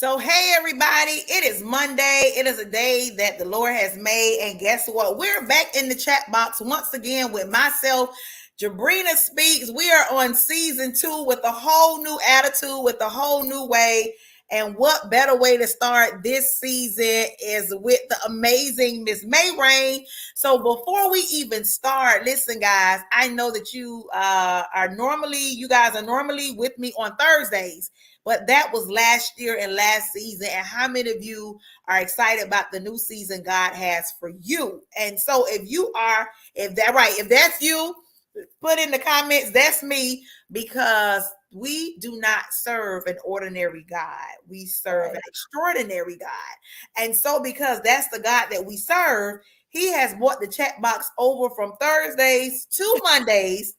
So, hey, everybody, it is Monday. It is a day that the Lord has made. And guess what? We're back in the chat box once again with myself. Jabrina Speaks. We are on season 2 with a whole new attitude, with a whole new way. And what better way to start this season is with the amazing Miss May Rain. So before we even start, listen, guys, I know that you guys are normally with me on Thursdays. But that was last year and last season. And how many of you are excited about the new season God has for you? And so if that's you, put in the comments, that's me, because we do not serve an ordinary God. We serve an extraordinary God. And so because that's the God that we serve, he has brought the chat box over from Thursdays to Mondays.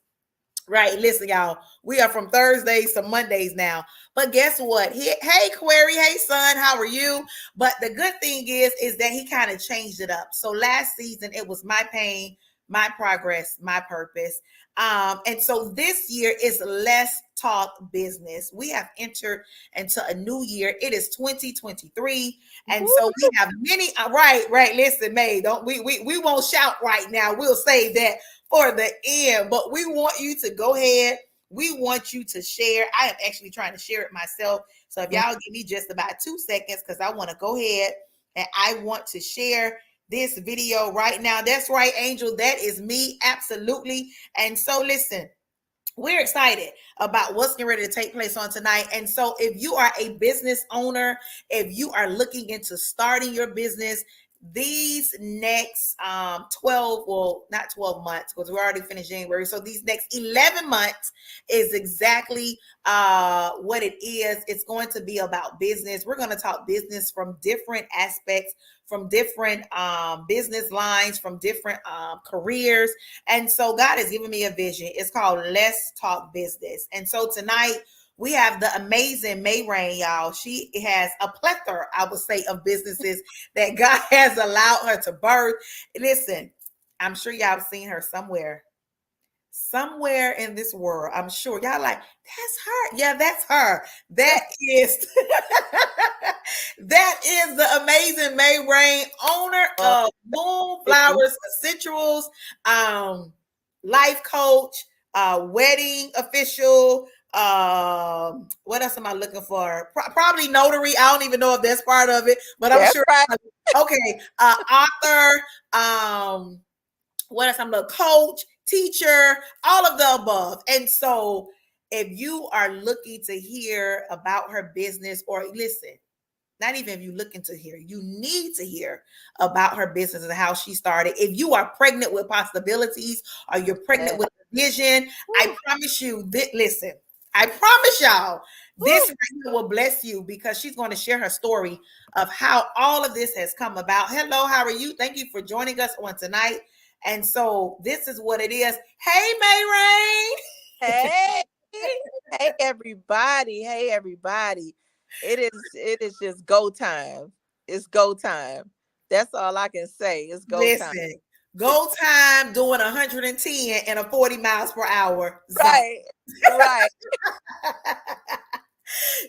Right, listen, y'all. We are from Thursdays to Mondays now. But guess what? Hey, Query. Hey, son. How are you? But the good thing is that he kind of changed it up. So last season, it was my pain, my progress, my purpose. And so this year is Let's Talk Business. We have entered into a new year. It is 2023. And so we have many. Right. Listen, May, don't we won't shout right now. We'll save that for the end, but we want you to go ahead. We want you to share. I am actually trying to share it myself. So if y'all give me just about 2 seconds, because I want to go ahead and I want to share this video right now. That's right, Angel. That is me. Absolutely. And so listen, we're excited about what's getting ready to take place on tonight. And so if you are a business owner, if you are looking into starting your business, these next 12, well, not 12 months, because we're already finished January. So these next 11 months is exactly what it is. It's going to be about business. We're going to talk business from different aspects, from different business lines, from different careers. And so God has given me a vision. It's called Let's Talk Business. And so tonight, we have the amazing May Rain, y'all. She has a plethora, I would say, of businesses that God has allowed her to birth. Listen, I'm sure y'all have seen her somewhere in this world. I'm sure y'all like, that's her. Yeah, that's her. That is that is the amazing May Rain, owner of Moonflower Essentials, life coach, wedding official. What else am I looking for? Probably notary. I don't even know if that's part of it, but I'm sure. Right. Okay. Author. What else? I'm a coach, teacher, all of the above. And so if you are looking to hear about her business, or listen, not even if you're looking to hear, you need to hear about her business and how she started. If you are pregnant with possibilities, or you're pregnant with a vision, I promise you that, listen, I promise y'all, this right here will bless you, because she's going to share her story of how all of this has come about. Hello, how are you? Thank you for joining us on tonight. And so this is what it is. Hey, May Rain. Hey, everybody. Hey, everybody. It is just go time. It's go time. That's all I can say. It's go time. Go time doing 110 and a 40 miles per hour. Right.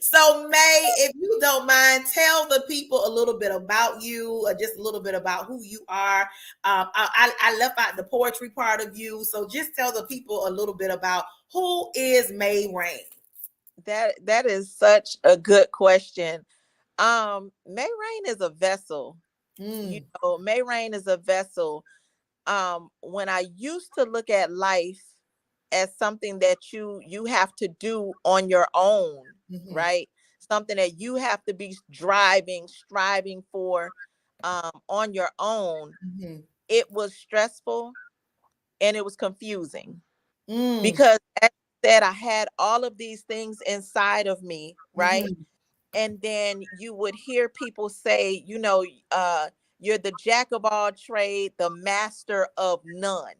So, May, if you don't mind, tell the people a little bit about you, or just a little bit about who you are. I left out the poetry part of you, so just tell the people a little bit about who is May Rain. That is such a good question. May Rain is a vessel. You know, May Rain is a vessel. When I used to look at life as something that you have to do on your own, right? Something that you have to be striving for on your own. It was stressful and it was confusing because, as I said, I had all of these things inside of me, right? And then you would hear people say, you know, you're the jack of all trade, the master of none.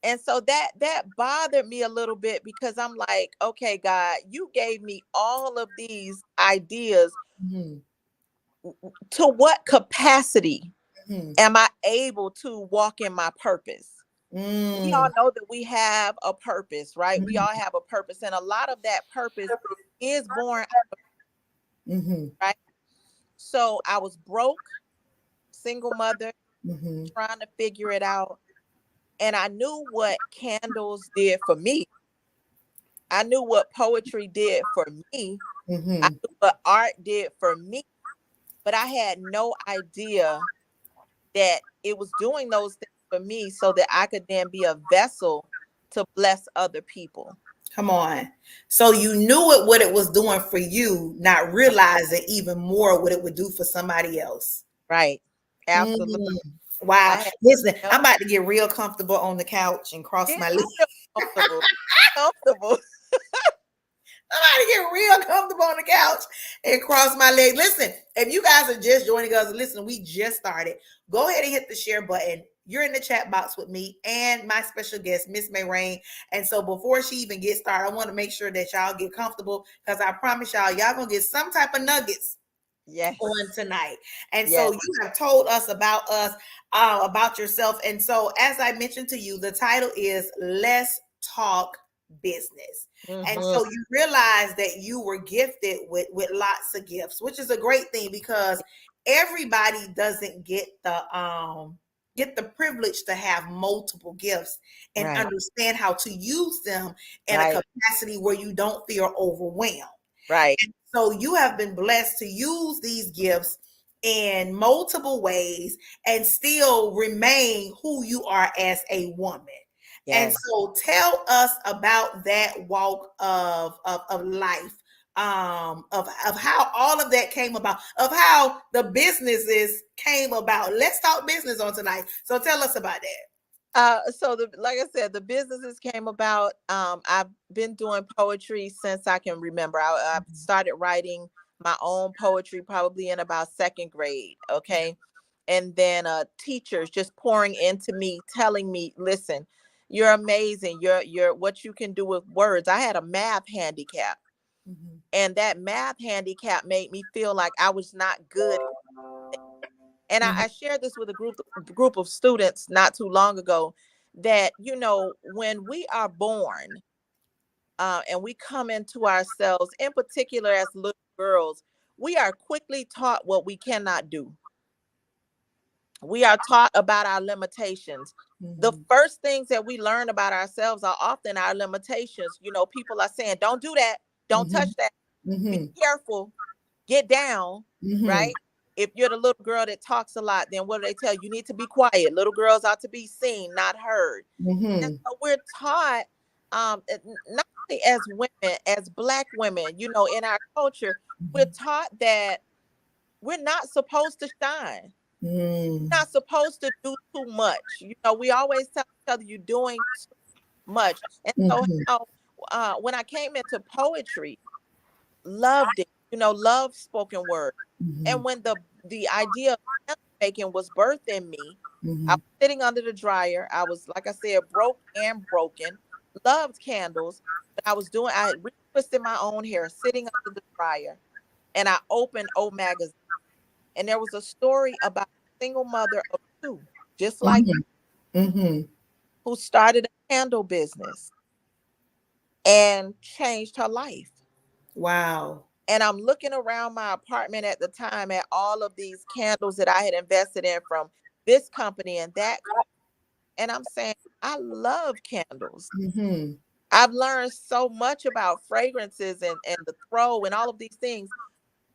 And so that bothered me a little bit, because I'm like, okay, God, you gave me all of these ideas. To what capacity am I able to walk in my purpose? We all know that we have a purpose, right? We all have a purpose. And a lot of that purpose is born out of Mm-hmm. right? So I was broke, single mother, Mm-hmm. trying to figure it out. And I knew what candles did for me. I knew what poetry did for me. I Mm-hmm. knew what art did for me, but I had no idea that it was doing those things for me so that I could then be a vessel to bless other people. Come on. So you knew it what it was doing for you, not realizing even more what it would do for somebody else. Right. Absolutely. Mm. Wow. I had Listen, no I'm about to get real comfortable on the couch and cross idea. my legs. I feel comfortable. Comfortable. I'm about to get real comfortable on the couch and cross my legs. Listen, if you guys are just joining us, listen, we just started. Go ahead and hit the share button. You're in the chat box with me and my special guest, Miss May Rain. And so before she even gets started, I want to make sure that y'all get comfortable because I promise y'all gonna get some type of nuggets on Yes. tonight. And so Yes. you have told us, about yourself. And so, as I mentioned to you, the title is Let's Talk Business. And Mm-hmm. so you realize that you were gifted with lots of gifts, which is a great thing because everybody doesn't get the privilege to have multiple gifts and Right. understand how to use them in a Right. capacity where you don't feel overwhelmed. Right. So you have been blessed to use these gifts in multiple ways and still remain who you are as a woman. And Yes. so tell us about that walk of life, of how all of that came about, of how the businesses came about. Let's talk business on tonight. So tell us about that. So like I said, the businesses came about. I've been doing poetry since I can remember. I started writing my own poetry probably in about second grade. Okay. And then teachers just pouring into me, telling me, listen, you're amazing. You're what you can do with words. I had a math handicap. Mhm. And that math handicap made me feel like I was not good. And I Mhm. shared this with a group of students not too long ago that, when we are born and we come into ourselves, in particular as little girls, we are quickly taught what we cannot do. We are taught about our limitations. The Mhm. first things that we learn about ourselves are often our limitations. People are saying, don't do that, don't Mhm. touch that, be Mhm. careful, get down, Mhm. right? If you're the little girl that talks a lot, then what do they tell you? You need to be quiet. Little girls ought to be seen, not heard. And Mhm. so we're taught, not only as women, as Black women, in our culture, we're taught that we're not supposed to shine, Mhm. not supposed to do too much. We always tell each other you're doing too much. And so Mhm. when I came into poetry, loved it, loved spoken word. And Mhm. when the idea of candle making was birthed in me, I Mhm. was sitting under the dryer. I was, like I said, broke and broken, loved candles, but I had retwisted my own hair sitting under the dryer, and I opened O Magazine. And there was a story about a single mother of two, just like Mhm. Mhm. who started a candle business and changed her life. Wow. And I'm looking around my apartment at the time at all of these candles that I had invested in from this company and that. And I'm saying, I love candles. Mhm. I've learned so much about fragrances and the throw and all of these things.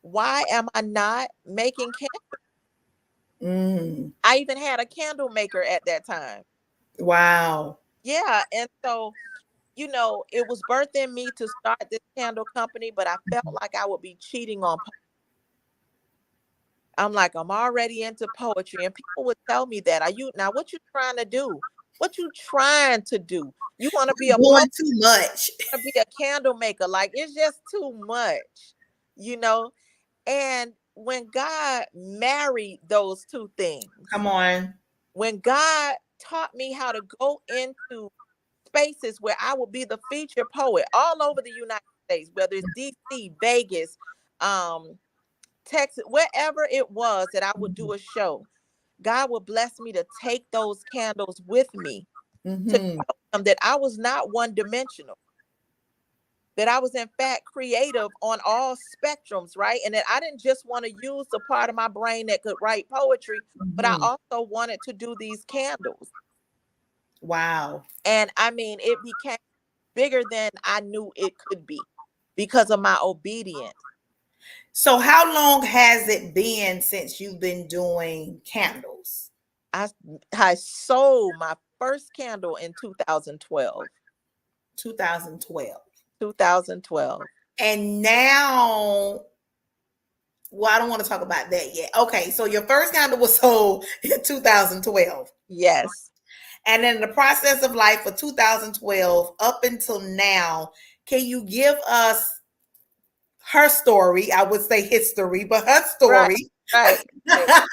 Why am I not making candles? Mm. I even had a candle maker at that time. Wow. Yeah. And so, it was birthed in me to start this candle company, but I felt like I would be cheating on. I'm like, I'm already into poetry. And people would tell me that. Are you now what you trying to do? What you trying to do? You want to be a Doing poet, too much. to be a candle maker. Like it's just too much, you know? And when God married those two things, Come on. when God taught me how to go into spaces where I would be the featured poet all over the United States, whether it's DC, Vegas, um, Texas, wherever it was that I would do a show, God would bless me to take those candles with me to Mhm. show them that I was not one dimensional, that I was in fact creative on all spectrums, right? And that I didn't just want to use the part of my brain that could write poetry, but I also wanted to do these candles. Wow. And I mean, it became bigger than I knew it could be because of my obedience. So how long has it been since you've been doing candles? I sold my first candle in 2012. 2012. 2012. And now, well, I don't want to talk about that yet. Okay, so your first candle was sold in 2012. Yes. And in the process of life for 2012 up until now, can you give us her story? I would say history, but her Right. story. Right. Right.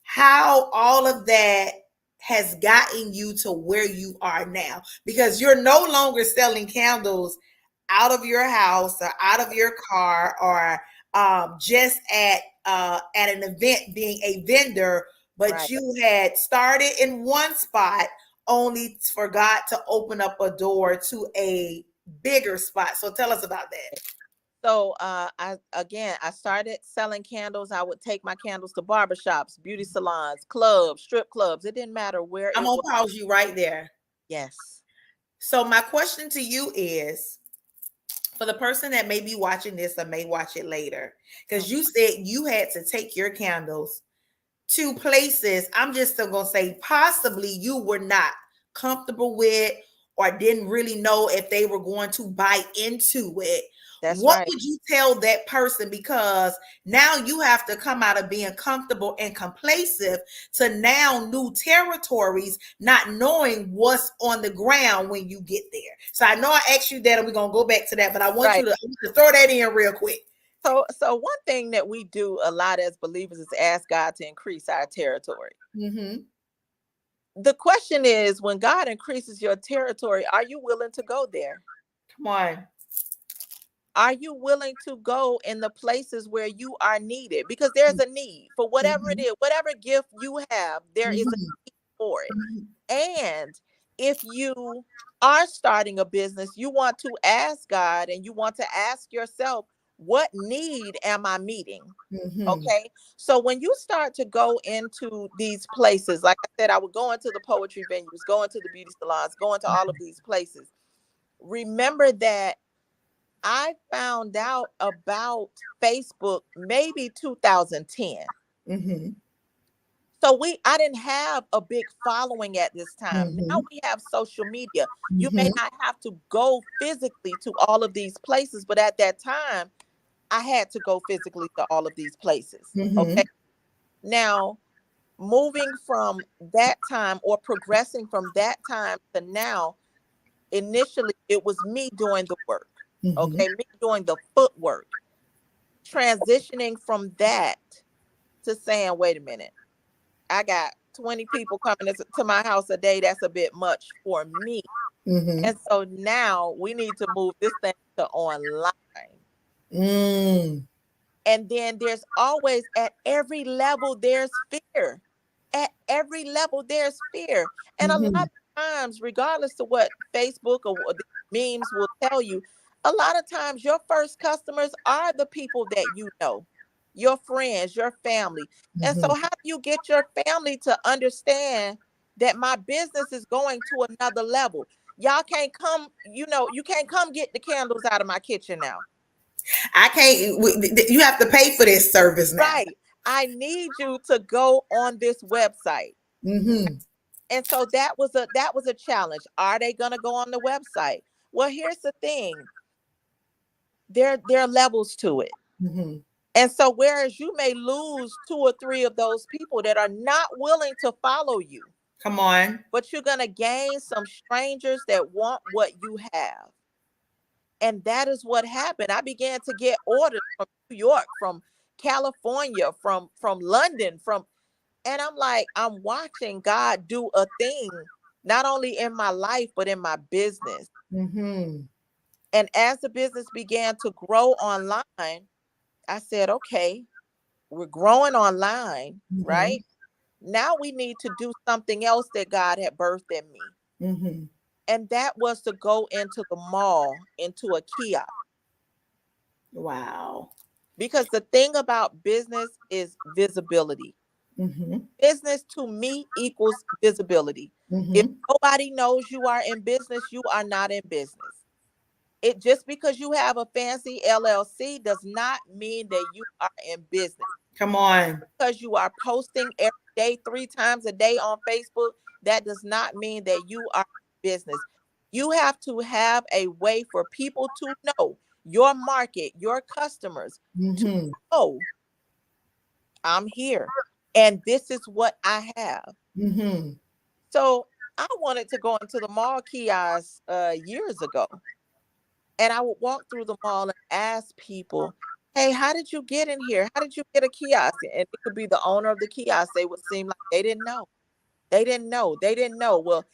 How all of that has gotten you to where you are now, because you're no longer selling candles out of your house or out of your car, or just at an event being a vendor, but Right. you had started in one spot only for God to open up a door to a bigger spot. So tell us about that. So I started selling candles. I would take my candles to barbershops, beauty salons, clubs, strip clubs. It didn't matter where I'm it gonna was. pause you right there. Yes. So my question to you is, for the person that may be watching this or may watch it later, because you said you had to take your candles to places, I'm just still gonna say possibly you were not comfortable with, or didn't really know if they were going to buy into it. That's What right. would you tell that person? Because now you have to come out of being comfortable and complacent to now new territories, not knowing what's on the ground when you get there. So I know I asked you that, and we're gonna go back to that, but I want Right. you to throw that in real quick. So one thing that we do a lot as believers is ask God to increase our territory. Mm-hmm. The question is, when God increases your territory, are you willing to go there? Come on. Are you willing to go in the places where you are needed? Because there's a need for whatever it Mm-hmm. is, whatever gift you have, there is a Mm-hmm. need for it. Mm-hmm. And if you are starting a business, you want to ask God and you want to ask yourself, what need am I meeting? Mm-hmm. Okay. So when you start to go into these places, like I said, I would go into the poetry venues, go into the beauty salons, go into all of these places. Remember that I found out about Facebook maybe 2010. Mm-hmm. So I didn't have a big following at this time. Now Mm-hmm. we have social media. You may Mm-hmm. not have to go physically to all of these places, but at that time, I had to go physically to all of these places. Mm-hmm. Okay. Now, moving from that time or progressing from that time to now, initially it was me doing the work. Mm-hmm. Okay. Me doing the footwork, transitioning from that to saying, wait a minute, I got 20 people coming to my house a day. That's a bit much for me. Mm-hmm. And so now we need to move this thing to online. Mm. And then there's always, at every level, there's fear. At every level, there's fear. And a lot Mm-hmm. of times, regardless of what Facebook or what the memes will tell you, a lot of times your first customers are the people that you know, your friends, your family. And so, Mm-hmm. how do you get your family to understand that my business is going to another level? Y'all can't come, you can't come get the candles out of my kitchen now. I can't. You have to pay for this service now. Right. I need you to go on this website. Mm-hmm. And so that was a challenge. Are they going to go on the website? Well, here's the thing. There are levels to it. Mm-hmm. And so whereas you may lose two or three of those people that are not willing to follow you, Come on. but you're going to gain some strangers that want what you have. And that is what happened. I began to get orders from New York, from California, from London, from. And I'm like, I'm watching God do a thing, not only in my life, but in my business. Mm-hmm. And as the business began to grow online, I said, okay, we're growing online, Mm-hmm. right? Now we need to do something else that God had birthed in me. Mm-hmm. And that was to go into the mall, into a kiosk. Wow. Because the thing about business is visibility. Mm-hmm. Business to me equals visibility. If Mm-hmm. nobody knows you are in business, you are not in business. It just because you have a fancy LLC does not mean that you are in business. Come on. Because you are posting every day, 3 times a day on Facebook, that does not mean that you are in business. You have to have a way for people to know your market, your customers, to Mm-hmm. know I'm here and this is what I have. Mm-hmm. So I wanted to go into the mall kiosk years ago, and I would walk through the mall and ask people, "Hey, how did you get in here? How did you get a kiosk?" And it could be the owner of the kiosk. They would seem like they didn't know. They didn't know. They didn't know. Well,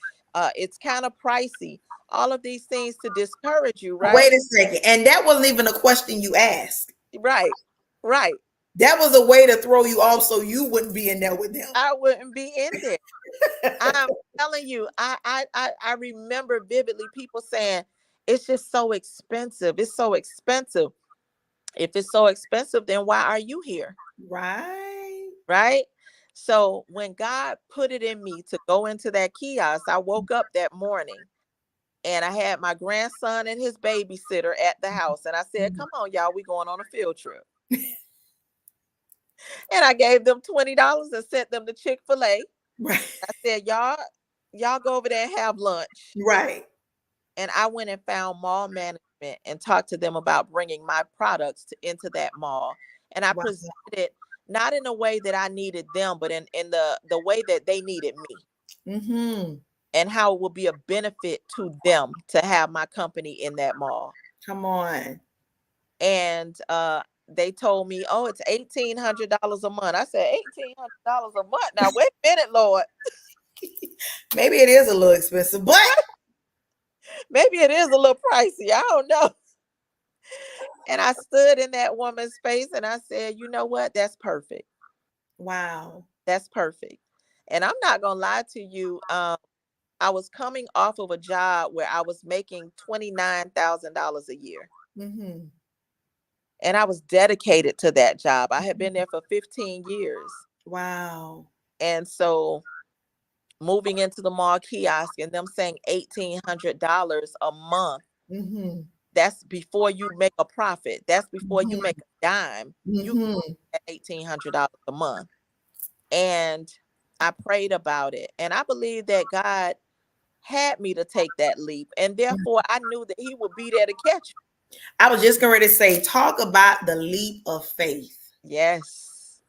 it's kind of pricey. All of these things to discourage you, right? Wait a second. And that wasn't even a question you asked. Right, right. That was a way to throw you off so you wouldn't be in there with them. I wouldn't be in there. I'm telling you, I remember vividly people saying it's just so expensive. It's so expensive. If it's so expensive, then why are you here? Right. Right? So when God put it in me to go into that kiosk, I woke up that morning and I had my grandson and his babysitter at the house. And I said, "Come on, y'all, we going on a field trip." And I gave them $20 and sent them to Chick-fil-A. Right. I said, y'all go over there and have lunch. Right. And I went and found mall management and talked to them about bringing my products into that mall. And I Wow. presented it not in a way that I needed them, but in the way that they needed me, Mm-hmm. and how it would be a benefit to them to have my company in that mall. Come on. And they told me, "Oh, it's $1,800 a month." I said, $1,800 a month? Now wait a minute, Lord. Maybe it is a little expensive, but Maybe it is a little pricey. I don't know. And I stood in that woman's face and I said, "You know what? That's perfect. wow. That's perfect." And I'm not gonna lie to you. I was coming off of a job where I was making $29,000 a year. Mm-hmm. And I was dedicated to that job. I had been there for 15 years. Wow. And so moving into the mall kiosk and them saying $1,800 a month, Mm-hmm. that's before you make a profit. That's before you Mm-hmm. make a dime. You Mm-hmm. at $1,800 a month. And I prayed about it. And I believe that God had me to take that leap. And therefore I knew that he would be there to catch I was just going to say, talk about the leap of faith. me. Yes.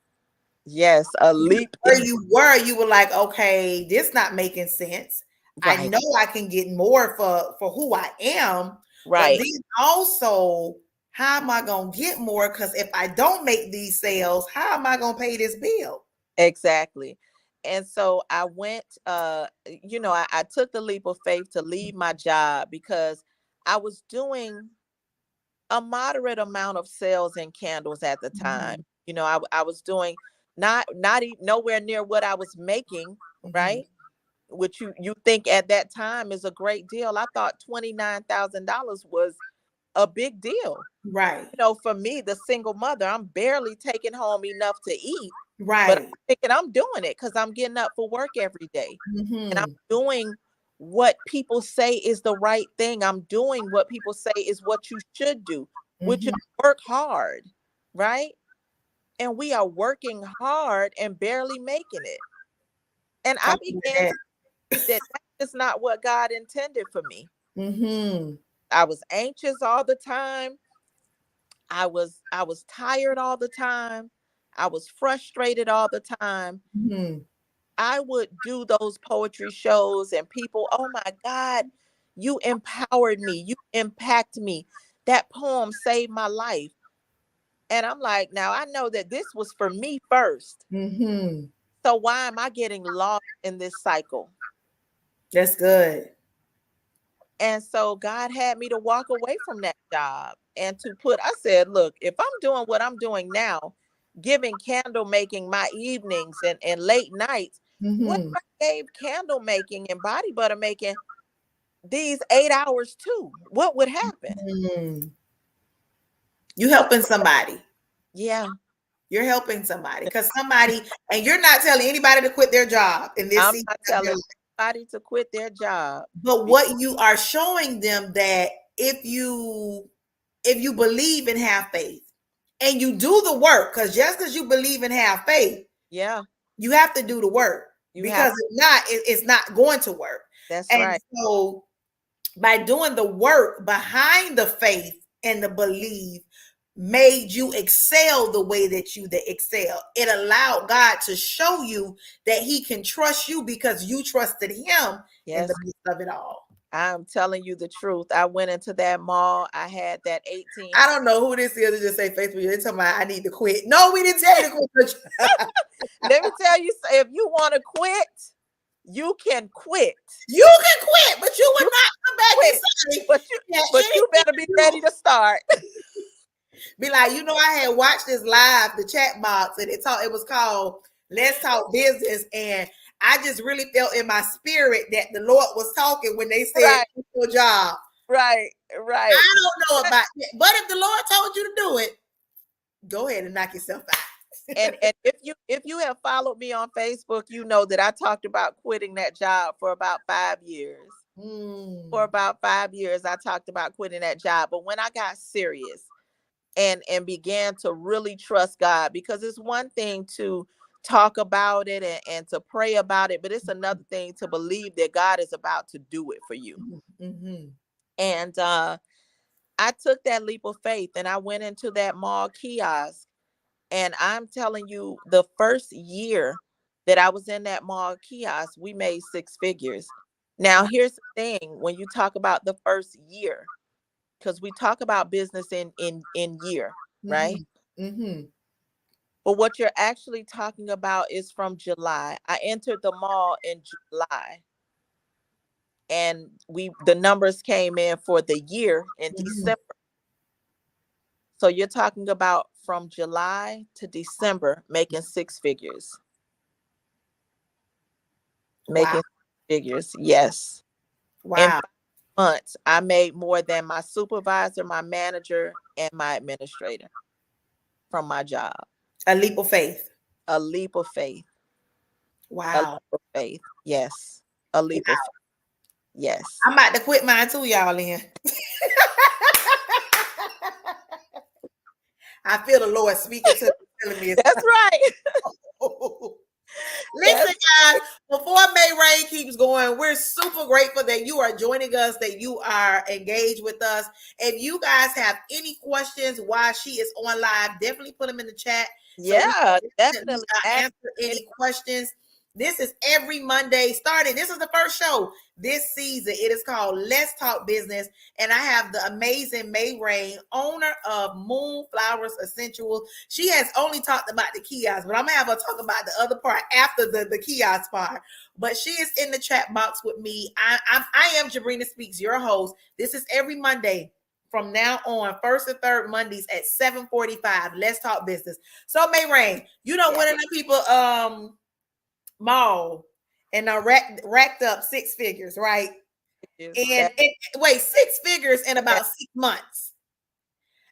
Yes. A leap Where in you were like, okay, this not making sense. I right. know I can get more for who I am, but Right. then also, how am I gonna get more? Because if I don't make these sales, how am I gonna pay this bill? Exactly. And so I went, I took the leap of faith to leave my job because I was doing a moderate amount of sales in candles at the time. Mhm, I was doing not even nowhere near what I was making, mhm. right? Which you think at that time is a great deal. I thought $29,000 was a big deal. Right, For me, the single mother, I'm barely taking home enough to eat, but right. I'm thinking I'm doing it because I'm getting up for work every day. And I'm Mhm, doing what people say is the right thing. I'm doing what people say is what you should do, which is mhm. work hard, right? And we are working hard and barely making it. And I Come on with began that. to see that that's just not what God intended for me. Mhm, I was anxious all the time. I was tired all the time. I was frustrated all the time. mhm. I would do those poetry shows and people, "Oh my God, you empowered me. You impact me. That poem saved my life." And I'm like, now I know that this was for me first. Mhm. So why am I getting lost in this cycle? That's good. And so God had me to walk away from that job and I said, "Look, if I'm doing what I'm doing now, giving candle making my evenings and late nights, what Mhm. if I gave candle making and body butter making these 8 hours too, what would happen? You helping somebody. Yeah. You're helping somebody because somebody, and you're not telling anybody to quit their job in this I'm season. not telling anybody to quit their job. But what you are showing them that if you believe and have faith and you do the work, because just because you believe and have faith, yeah, you have to do the work, because if not, it's not going to work. That's and right. So by doing the work behind the faith and the belief made you excel the way that you excel. It allowed God to show you that he can trust you because you trusted him in the midst of it all. I'm telling you the truth. I went into that mall. I had that 18. I don't know who this is to just say Facebook. They're talking about I need to quit. No, we didn't tell you to quit. Let me tell you, if you want to quit, you can quit. You can quit, but you would not come back and say, but you better be ready to start. Be like, I had watched this live, the CHATBOX, and it was called Let's Talk Business. And I just really felt in my spirit that the Lord was talking when they said, quit your job. Right. I don't know about it, but if the Lord told you to do it, go ahead and knock yourself out. and if you have followed me on Facebook, you know that I talked about quitting that job for about 5 years. For about 5 years, I talked about quitting that job. But when I got serious and began to really trust God, because it's one thing to talk about it and to pray about it, but it's another thing to believe that God is about to do it for you. And I took that leap of faith and I went into that mall kiosk. And I'm telling you, the first year that I was in that mall kiosk, we made 6 figures. Now, here's the thing. When you talk about the first year, because we talk about business in year, right? But what you're actually talking about is from July. I entered the mall in July. And the numbers came in for the year in December. So you're talking about from July to December making 6 figures. Making figures, yes. Wow. In 5 months, I made more than my supervisor, my manager, and my administrator from my job. A leap of faith. A leap of faith. Wow. A leap of faith. Yes. A leap of faith. Yes. I'm about to quit mine too, y'all. In. I feel the Lord speaking to me. That's right. Listen, guys, before May Rain keeps going, we're super grateful that you are joining us, that you are engaged with us. If you guys have any questions while she is on live, definitely put them in the chat. Yeah, definitely. Answer any questions. This is every Monday starting. This is the first show this season. It is called Let's Talk Business. And I have the amazing May Rain, owner of Moonflower Essentials. She has only talked about the kiosk, but I'm going to have her talk about the other part after the kiosk part. But she is in the chat box with me. I am Jabrina Speaks, your host. This is every Monday. From now on, first and third Mondays at 7:45. Let's talk business. So May Rain, one of the people mall and racked up 6 figures, right? And wait, 6 figures in about 6 months.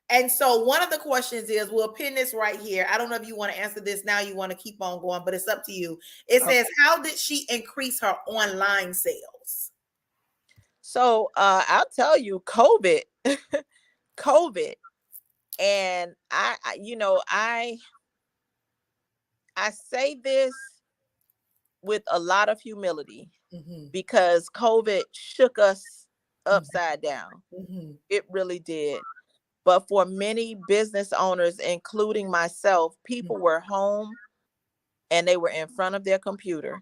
And so one of the questions is, we'll pin this right here. I don't know if you want to answer this now, you want to keep on going, but it's up to you. It says, how did she increase her online sales? So I'll tell you, COVID. And I say this with a lot of humility, because COVID shook us upside down. It really did. But for many business owners, including myself, people were home and they were in front of their computer.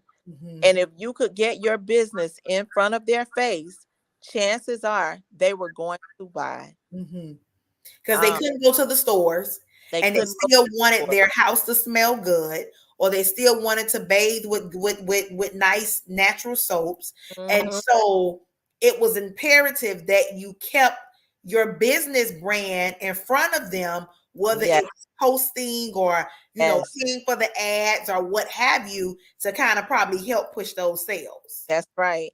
And if you could get your business in front of their face, chances are they were going to buy. Because they couldn't go to the stores, and they still wanted their house to smell good, or they still wanted to bathe with nice natural soaps. And so it was imperative that you kept your business brand in front of them, whether it was posting or paying for the ads or what have you, to kind of probably help push those sales. That's right.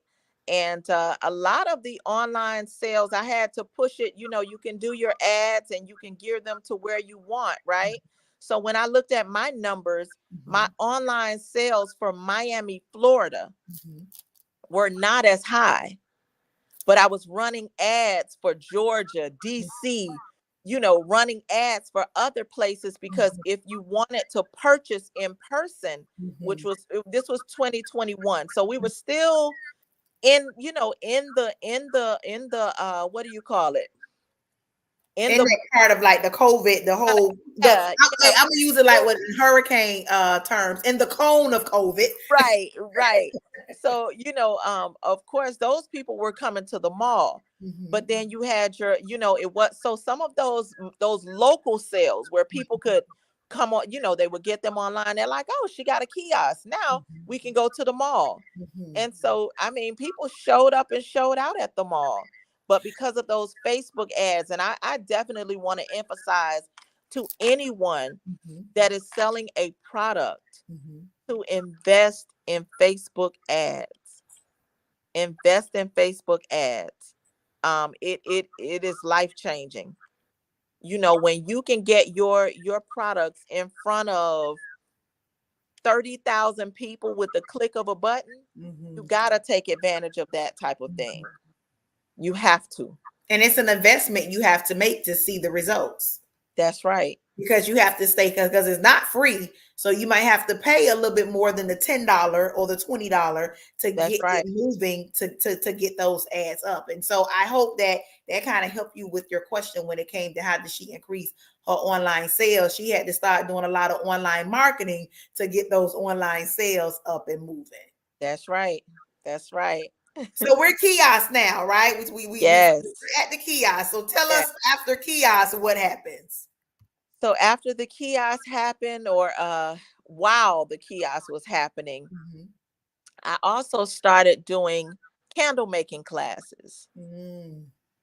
And a lot of the online sales, I had to push it. You can do your ads and you can gear them to where you want, right? So when I looked at my numbers, my online sales for Miami, Florida were not as high, but I was running ads for Georgia, DC, running ads for other places, because if you wanted to purchase in person, this was 2021. So we were still in the what do you call it? In In the that part of like the COVID, the whole yeah, I'm gonna use it like with hurricane terms, in the cone of COVID. right, right. So, of course, those people were coming to the mall, but then you had it was, so some of those local sales where people could come on, they would get them online. They're like, oh, she got a kiosk. Now we can go to the mall. And so, I mean, people showed up and showed out at the mall, but because of those Facebook ads, and I definitely want to emphasize to anyone that is selling a product to invest in Facebook ads. Invest in Facebook ads. It is life changing. When you can get your products in front of 30,000 people with the click of a button, you gotta take advantage of that type of thing. You have to. And it's an investment you have to make to see the results. That's right. Because you have to stay, because it's not free. So you might have to pay a little bit more than the $10 or the $20 to That's get right. it moving, to get those ads up. And so I hope that kind of helped you with your question when it came to how did she increase her online sales. She had to start doing a lot of online marketing to get those online sales up and moving. That's right. That's right. So we're kiosk now, right? We Yes. at the kiosk. So tell Yes. us, after kiosk, what happens? So after the kiosk happened, or while the kiosk was happening, I also started doing candle making classes.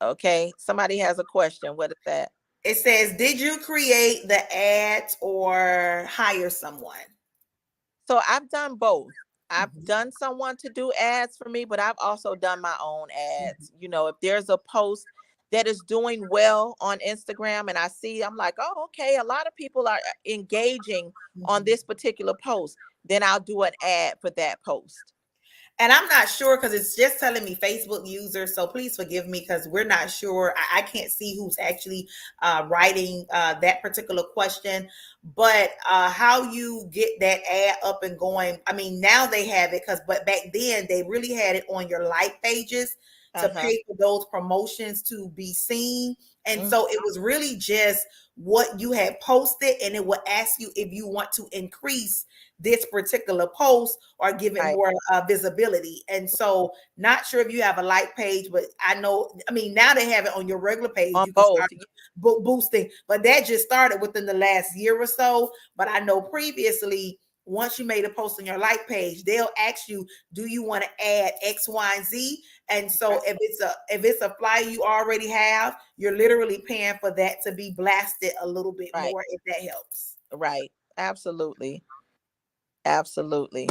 Okay. Somebody has a question. What is that? It says, did you create the ads or hire someone? So I've done both. I've Mhm. done someone to do ads for me, but I've also done my own ads. If there's a post that is doing well on Instagram and I see, I'm like, oh, okay, a lot of people are engaging on this particular post, then I'll do an ad for that post. And I'm not sure, because it's just telling me Facebook users. So please forgive me, because we're not sure. I can't see who's actually writing that particular question. But how you get that ad up and going? I mean, now they have it, but back then they really had it on your like pages to pay for those promotions to be seen. And so it was really just what you had posted, and it would ask you if you want to increase this particular post or give it more visibility. And so not sure if you have a like page, but I mean, now they have it on your regular page. On You can both. start boosting, but that just started within the last year or so. But I know previously, once you made a post on your like page, they'll ask you, do you want to add X, Y, and Z? And so if it's a flyer you already have, you're literally paying for that to be blasted a little bit more, if that helps. Right. Absolutely. Absolutely.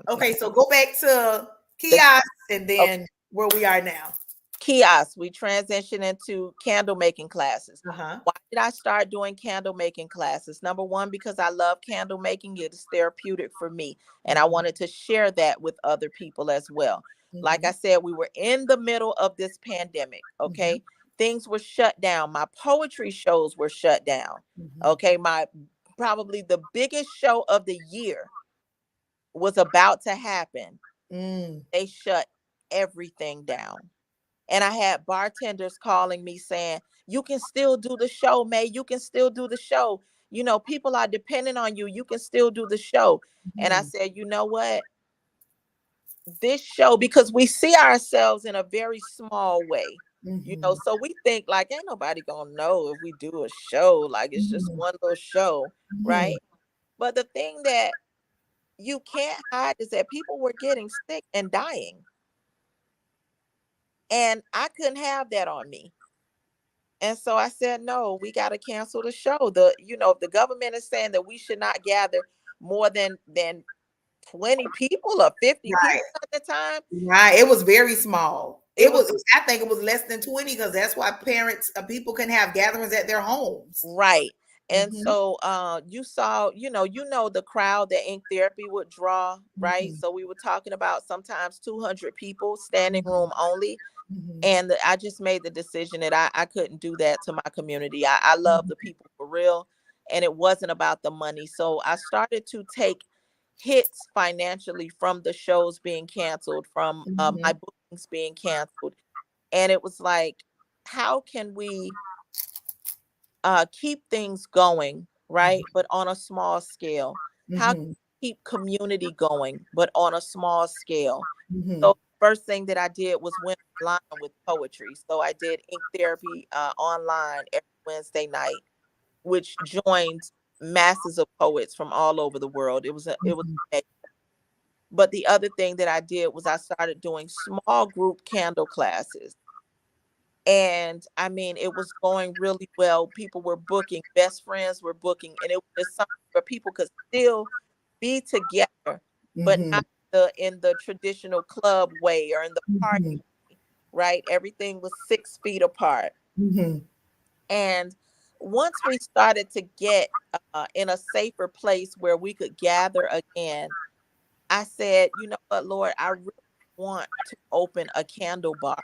Okay, so go back to kiosk and then where we are now. Kiosk, we transition into candle making classes. Uh-huh. Why did I start doing candle making classes? Number one, because I love candle making. It is therapeutic for me, and I wanted to share that with other people as well. Like I said, we were in the middle of this pandemic. Okay. Things were shut down. My poetry shows were shut down. Okay. Probably the biggest show of the year was about to happen. They shut everything down. And I had bartenders calling me saying, you can still do the show, May. You can still do the show. People are depending on you. You can still do the show. And I said, you know what? This show, because we see ourselves in a very small way, so we think like, ain't nobody gonna know if we do a show. Like, it's just one little show, right? But the thing that you can't hide is that people were getting sick and dying. And I couldn't have that on me. And so I said, no, we got to cancel the show. If the government is saying that we should not gather more than 20 people or 50 Right. people at the time. Right. It was very small. It was I think it was less than 20 because that's why parents, people can have gatherings at their homes. right. And Mhm, so you saw, the crowd that ink therapy would draw, right? mhm, So we were talking about sometimes 200 people, standing mhm, room only. mhm, And I just made the decision that I couldn't do that to my community. I love the mhm, people for real, and it wasn't about the money. So I started to take hits financially from the shows being canceled, from my mhm, bookings being canceled. And it was like, how can we keep things going, right? But on a small scale. How can mhm, we keep community going, but on a small scale? mhm, So first thing that I did was went online with poetry. So I did ink therapy online every Wednesday night, which joined masses of poets from all over the world. It was mhm, amazing. But the other thing that I did was I started doing small group candle classes. And I mean, it was going really well. People were booking, best friends were booking, and it was just something where people could still be together, but mhm, not in the traditional club way or in the party, mhm, right? Everything was 6 feet apart. mhm, And once we started to get in a safer place where we could gather again, I said, you know what, Lord, I really want to open a candle bar.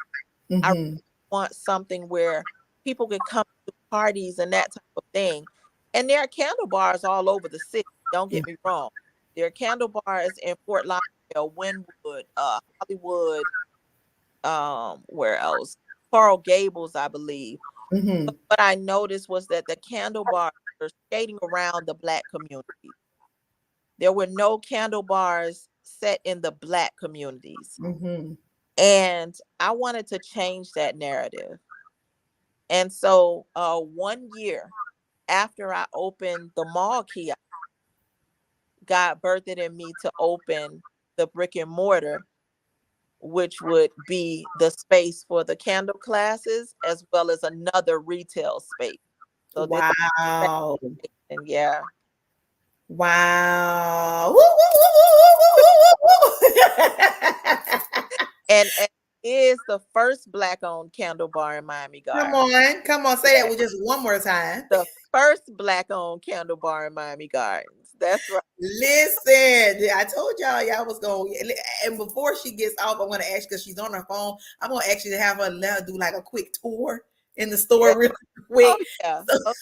I mhm, want something where people can come to parties and that type of thing. And there are candle bars all over the city. Don't mhm, get me wrong. There are candle bars in Fort Lauderdale, Wynwood, Hollywood, where else? Coral Gables, I believe. But mhm, what I noticed was that the candle bars were skating around the Black community. There were no candle bars set in the Black communities. mhm, And I wanted to change that narrative. And so 1 year after I opened the mall kiosk, God birthed it in me to open the brick and mortar, which would be the space for the candle classes as well as another retail space. So this wow. and yeah. Wow. Woo, woo, woo, woo, woo, woo, woo, woo. And it is the first Black owned candle bar in Miami Come Gardens. on. Come on. Say that Yeah. with just one more time. The first Black owned candle bar in Miami Gardens. That's right. Listen, I told y'all was going, and before she gets off, I'm going to ask because she's on her phone. I'm going to actually have her let her do like a quick tour in the Yeah. store real Oh quick. yeah. So, Oh,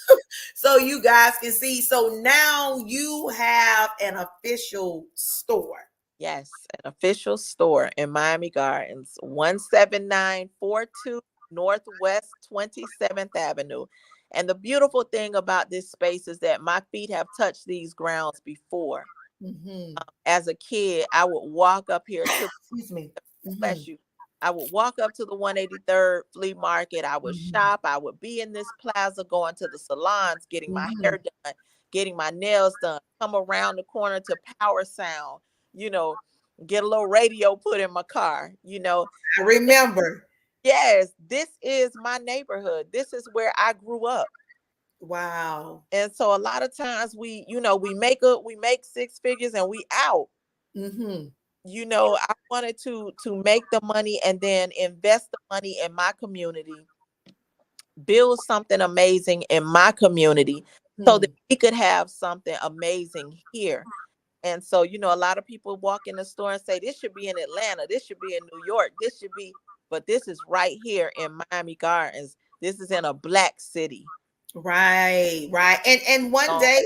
so you guys can see. So now you have an official store. yes, an official store in Miami Gardens, 17942 Northwest 27th Avenue. And the beautiful thing about this space is that my feet have touched these grounds before. Mm-hmm. As a kid, I would walk up here to, Excuse me. Mm-hmm. bless you. I would walk up to the 183rd flea market. I would Mm-hmm. shop. I would be in this plaza going to the salons, getting my Mm-hmm. hair done, getting my nails done, come around the corner to Power Sound, you know, get a little radio put in my car, I remember. Yes, this is my neighborhood. This is where I grew up. Wow. And so a lot of times we make 6 figures and we out. Mm-hmm. I wanted to make the money and then invest the money in my community, build something amazing in my community so that Hmm. we could have something amazing here. And so, a lot of people walk in the store and say, this should be in Atlanta, this should be in New York, but this is right here in Miami Gardens. This is in a Black city. Right, right. And one Um, day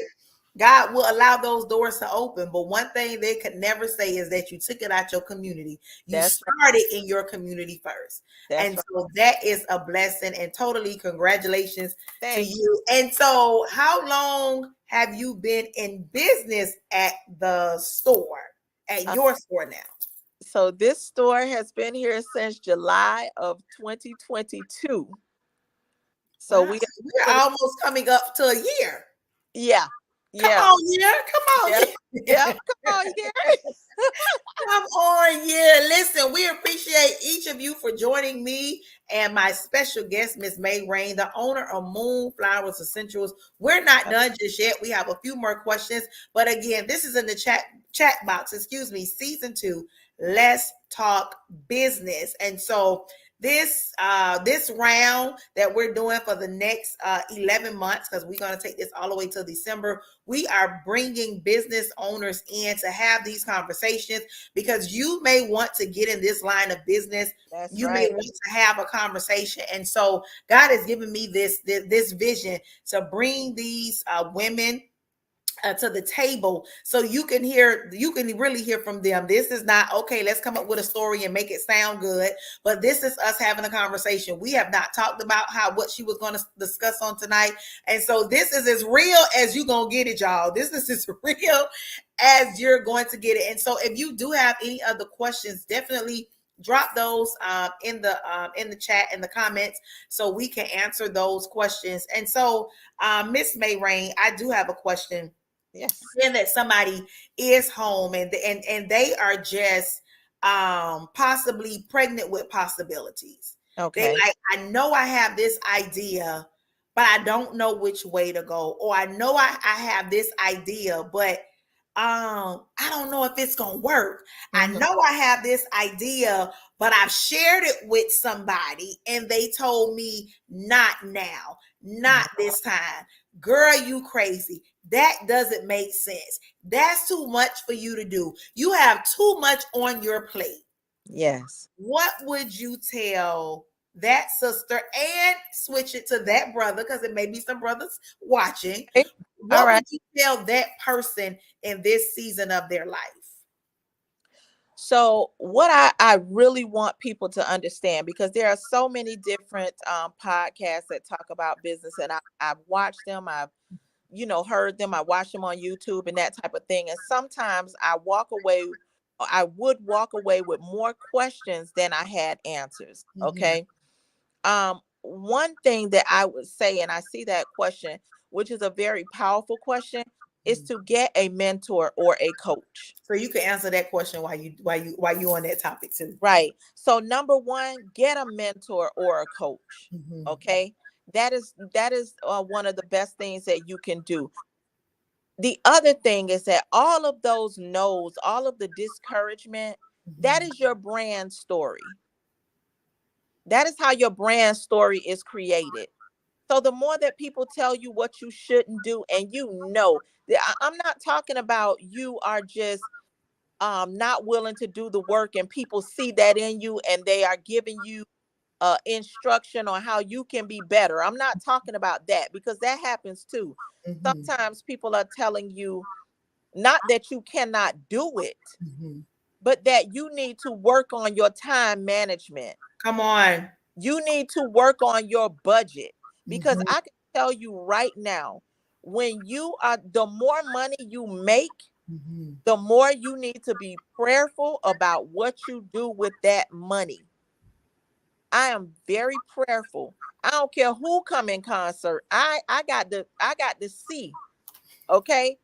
God will allow those doors to open. But one thing they could never say is that you took it out your community. You that's right. started in your community first. That's And right. so that is a blessing and totally congratulations to Thank you. you. And so how long have you been in business at the store, at Uh, your store now? so this store has been here since July of 2022. So Wow. we So we're are, almost coming up to a year. yeah, Come yeah, on, year. Come yeah, yeah. on. Come on, Gary. Come on, yeah. Listen, we appreciate each of you for joining me and my special guest, Miss May Rain, the owner of Moonflower Essentials. We're not done just yet. We have a few more questions. But again, this is in the chat CHATBOX, excuse me, season 2. Let's talk business. And so this round that we're doing for the next 11 months, because we're going to take this all the way till December, we are bringing business owners in to have these conversations, because you may want to get in this line of business. That's You right. may want to have a conversation. And so God has given me this vision to bring these women to the table, so you can really hear from them. This is not, okay, let's come up with a story and make it sound good, but this is us having a conversation. We have not talked about what she was going to discuss on tonight, and so this is as real as you gonna get it, y'all. This is as real as you're going to get it. And so if you do have any other questions, definitely drop those in the chat, in the comments, so we can answer those questions. And so Miss May Rain, I do have a question. Yes. Saying that somebody is home and they are just possibly pregnant with possibilities. They Okay. like, I know I have this idea, but I don't know which way to go. Or I know I have this idea, but I don't know if it's gonna work. I know I have this idea, but I've shared it with somebody and they told me not now, not this time. Girl, you crazy. That doesn't make sense. That's too much for you to do. You have too much on your plate. Yes. What would you tell that sister, and switch it to that brother, because it may be some brothers watching? Okay. What All right. would you tell that person in this season of their life? So what I really want people to understand, because there are so many different podcasts that talk about business, and I've watched them, I've heard them, I watch them on YouTube and that type of thing. And sometimes I would walk away with more questions than I had answers. Okay. One thing that I would say, and I see that question, which is a very powerful question, is to get a mentor or a coach. So you can answer that question while you on that topic too. Right. So number one, get a mentor or a coach. Okay. That is one of the best things that you can do. The other thing is that all of those no's, all of the discouragement, that is your brand story. That is how your brand story is created. So the more that people tell you what you shouldn't do, and I'm not talking about you are just not willing to do the work, and people see that in you and they are giving you instruction on how you can be better. I'm not talking about that, because that happens too. Sometimes people are telling you not that you cannot do it, but that you need to work on your time management. Come on. You need to work on your budget, because I can tell you right now, the more money you make, the more you need to be prayerful about what you do with that money. I am very prayerful. I don't care who come in concert. I got to see. Okay.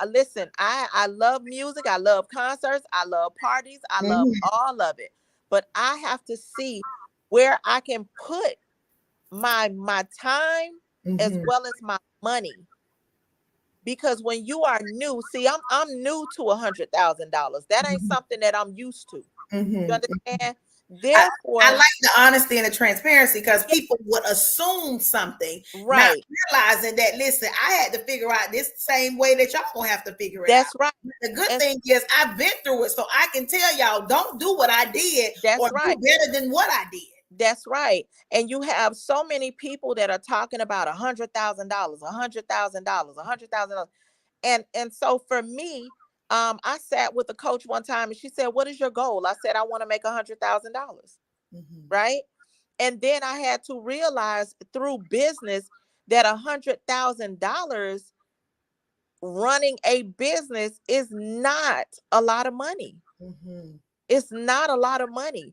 Listen, I love music. I love concerts. I love parties. I love all of it. But I have to see where I can put my time as well as my money. Because when you are new, see, I'm new to $100,000. That ain't something that I'm used to. You understand? Therefore, I like the honesty and the transparency, because people would assume something, not realizing that, listen, I had to figure out this same way that y'all gonna have to figure it out. That's right. The good thing is I've been through it, so I can tell y'all, don't do what I did, That's or right. do better than what I did. That's right. And you have so many people that are talking about $100,000, $100,000, $100,000. And so for me, I sat with a coach one time and she said, "What is your goal?" I said, "I want to make $100,000. Right. And then I had to realize through business that $100,000 running a business is not a lot of money. It's not a lot of money.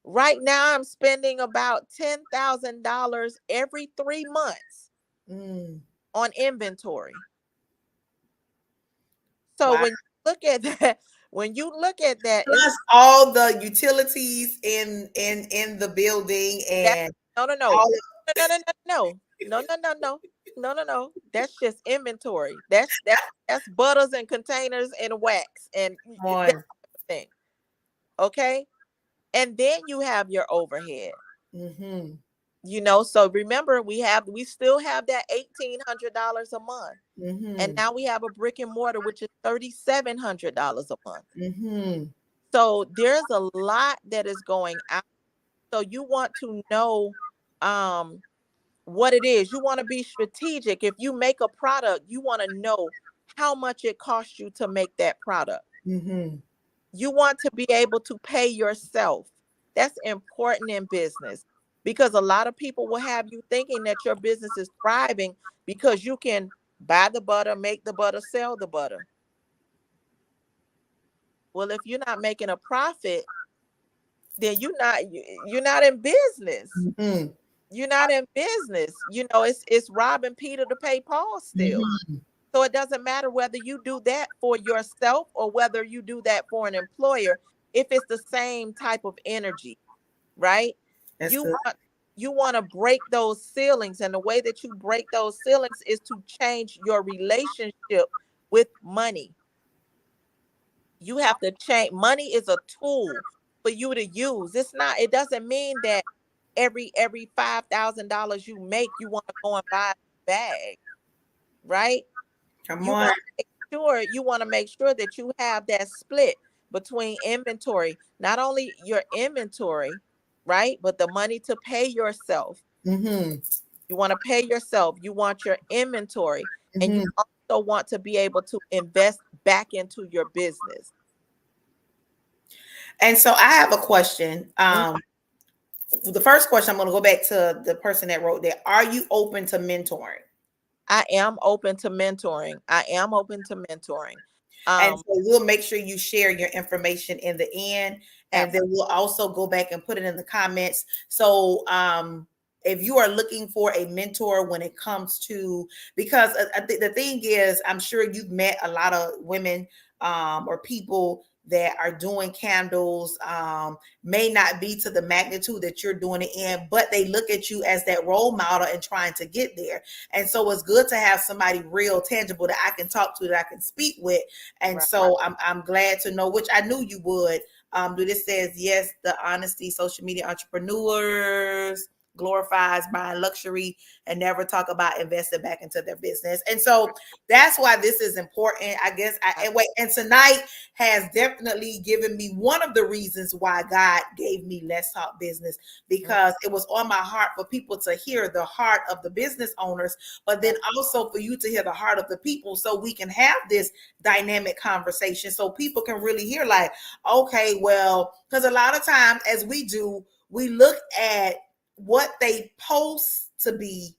Right now, I'm spending about $10,000 every 3 months on inventory. So Wow. when you look at that, Plus all the utilities in the building, and no, all no, no, no, no, no, no, no, no, no. No. That's just inventory. That's butters and containers and wax and Come that on. thing. Okay. And then you have your overhead. Mm-hmm. So remember we still have that $1,800 a month. And Mm-hmm. now we have a brick and mortar, which is $3,700 a month. Mm-hmm. So there's a lot that is going out. So you want to know um what it is. You want to be strategic. If you make a product, you want to know how much it costs you to make that product. Mm-hmm. You want to be able to pay yourself. That's important in business because a lot of people will have you thinking that your business is thriving because you can buy the butter, make the butter, sell the butter. Well, if you're not making a profit, then you're not in business. Mm-hmm. You're not in business. It's robbing Peter to pay Paul still. Mm-hmm. So it doesn't matter whether you do that for yourself or whether you do that for an employer, if it's the same type of energy, right? That's You good. want you want to break those ceilings, and the way that you break those ceilings is to change your relationship with money. You have to change. Money is a tool for you to use. It doesn't mean that every $5,000 you make, you want to go and buy a bag, right? Come You on. want you want to make sure that you have that split between inventory, not only your inventory, right, but the money to pay yourself. Mm-hmm. You want to pay yourself, you want your inventory, and you Mm-hmm. also want to be able to invest back into your business. And so I have a question. Mm, The first question, I'm going to go back to the person that wrote that. Are you open to mentoring? I am open to mentoring. I am open to mentoring. And Um, so we'll make sure you share your information in the end. And then absolutely. we'll also go back and put it in the comments. So if you are looking for a mentor when it comes to, because the thing is, I'm sure you've met a lot of women or people that are doing candles, may not be to the magnitude that you're doing it in, but they look at you as that role model and trying to get there. And so it's good to have somebody real tangible that I can talk to, that I can speak with. And Right. so I'm glad to know, which I knew you would. This says, yes, the honesty, social media entrepreneurs glorifies buying luxury and never talk about investing back into their business. And so that's why this is important. I guess and tonight has definitely given me one of the reasons why God gave me Let's Talk Business, Mm, because it was on my heart for people to hear the heart of the business owners, but then also for you to hear the heart of the people, so we can have this dynamic conversation, so people can really hear, like, okay, well, because a lot of times as we do, we look at what they post to be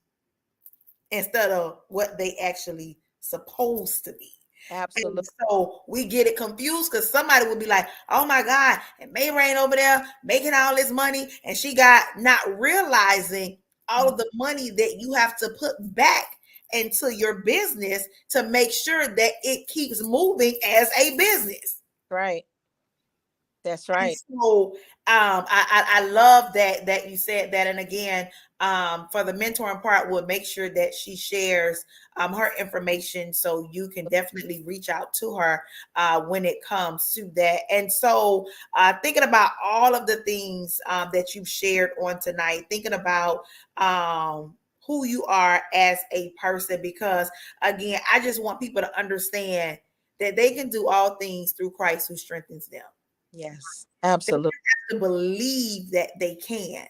instead of what they actually supposed to be. And absolutely. so we get it confused, because somebody would be like, oh my God, and May Rain over there making all this money, and she got, not realizing all of the money that you have to put back into your business to make sure that it keeps moving as a business. Right. That's And right. so I love that you said that. And again, for the mentoring part, we'll make sure that she shares her information, so you can definitely reach out to her when it comes to that. And so thinking about all of the things that you've shared on tonight, thinking about who you are as a person, because again, I just want people to understand that they can do all things through Christ who strengthens them. Yes. They Absolutely. have to believe that they can,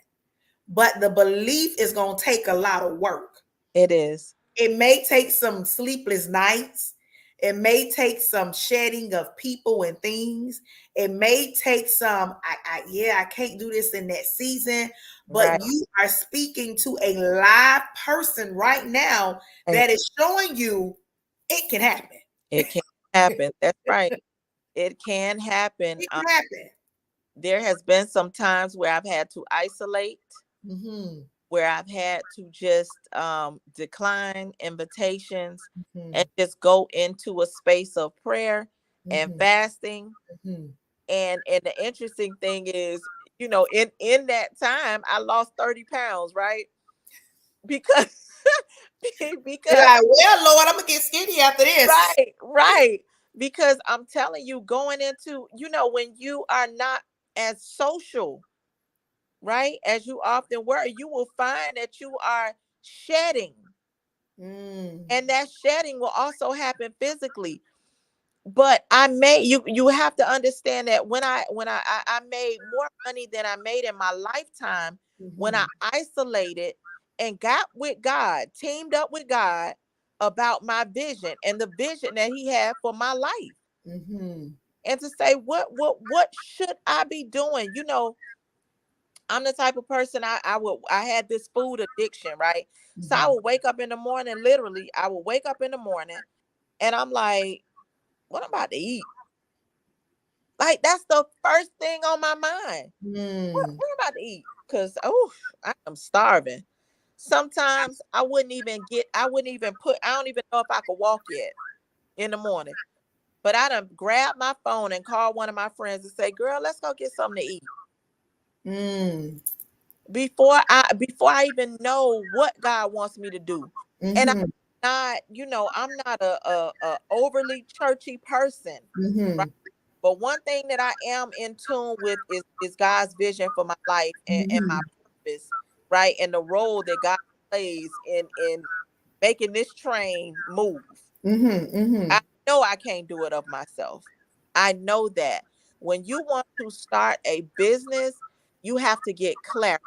but the belief is going to take a lot of work. It is. It may take some sleepless nights. It may take some shedding of people and things. It may take some, I can't do this in that season. But Right. you are speaking to a live person right now And that is showing you it can happen. it can happen. That's right. It can happen. It can happen. There has been some times where I've had to isolate, Mm-hmm. where I've had to just decline invitations and Mm-hmm. just go into a space of prayer and Mm-hmm. fasting. Mm-hmm. And the interesting thing is, in that time, I lost 30 pounds, right? because They're because like, well, Lord, I'm gonna get skinny after this. right, because I'm telling you, going into, when you are not as social, right, as you often were, you will find that you are shedding, Mm. and that shedding will also happen physically. But you have to understand that when I made more money than I made in my lifetime, when I Mhm. isolated and got with God, teamed up with God about my vision and the vision that He had for my life, Mhm. and to say what should I be doing? I'm the type of person, I had this food addiction, right? So I Mhm. would wake up in the morning, literally, I would wake up in the morning and I'm like, what I'm about to eat? Like, that's the first thing on my mind. Mm. What am I about to eat? Because, oh, I am starving. Sometimes I wouldn't even I don't even know if I could walk yet in the morning. But I done grab my phone and call one of my friends and say, girl, let's go get something to eat. Mm. Before I even know what God wants me to do. And Mhm. I'm not a overly churchy person, right? Mhm. But one thing that I am in tune with is God's vision for my life, and my Mhm. purpose, right? And the role that God plays in making this train move. Mhm. I Mhm. know I can't do it of myself. I know that when you want to start a business, you have to get clarity.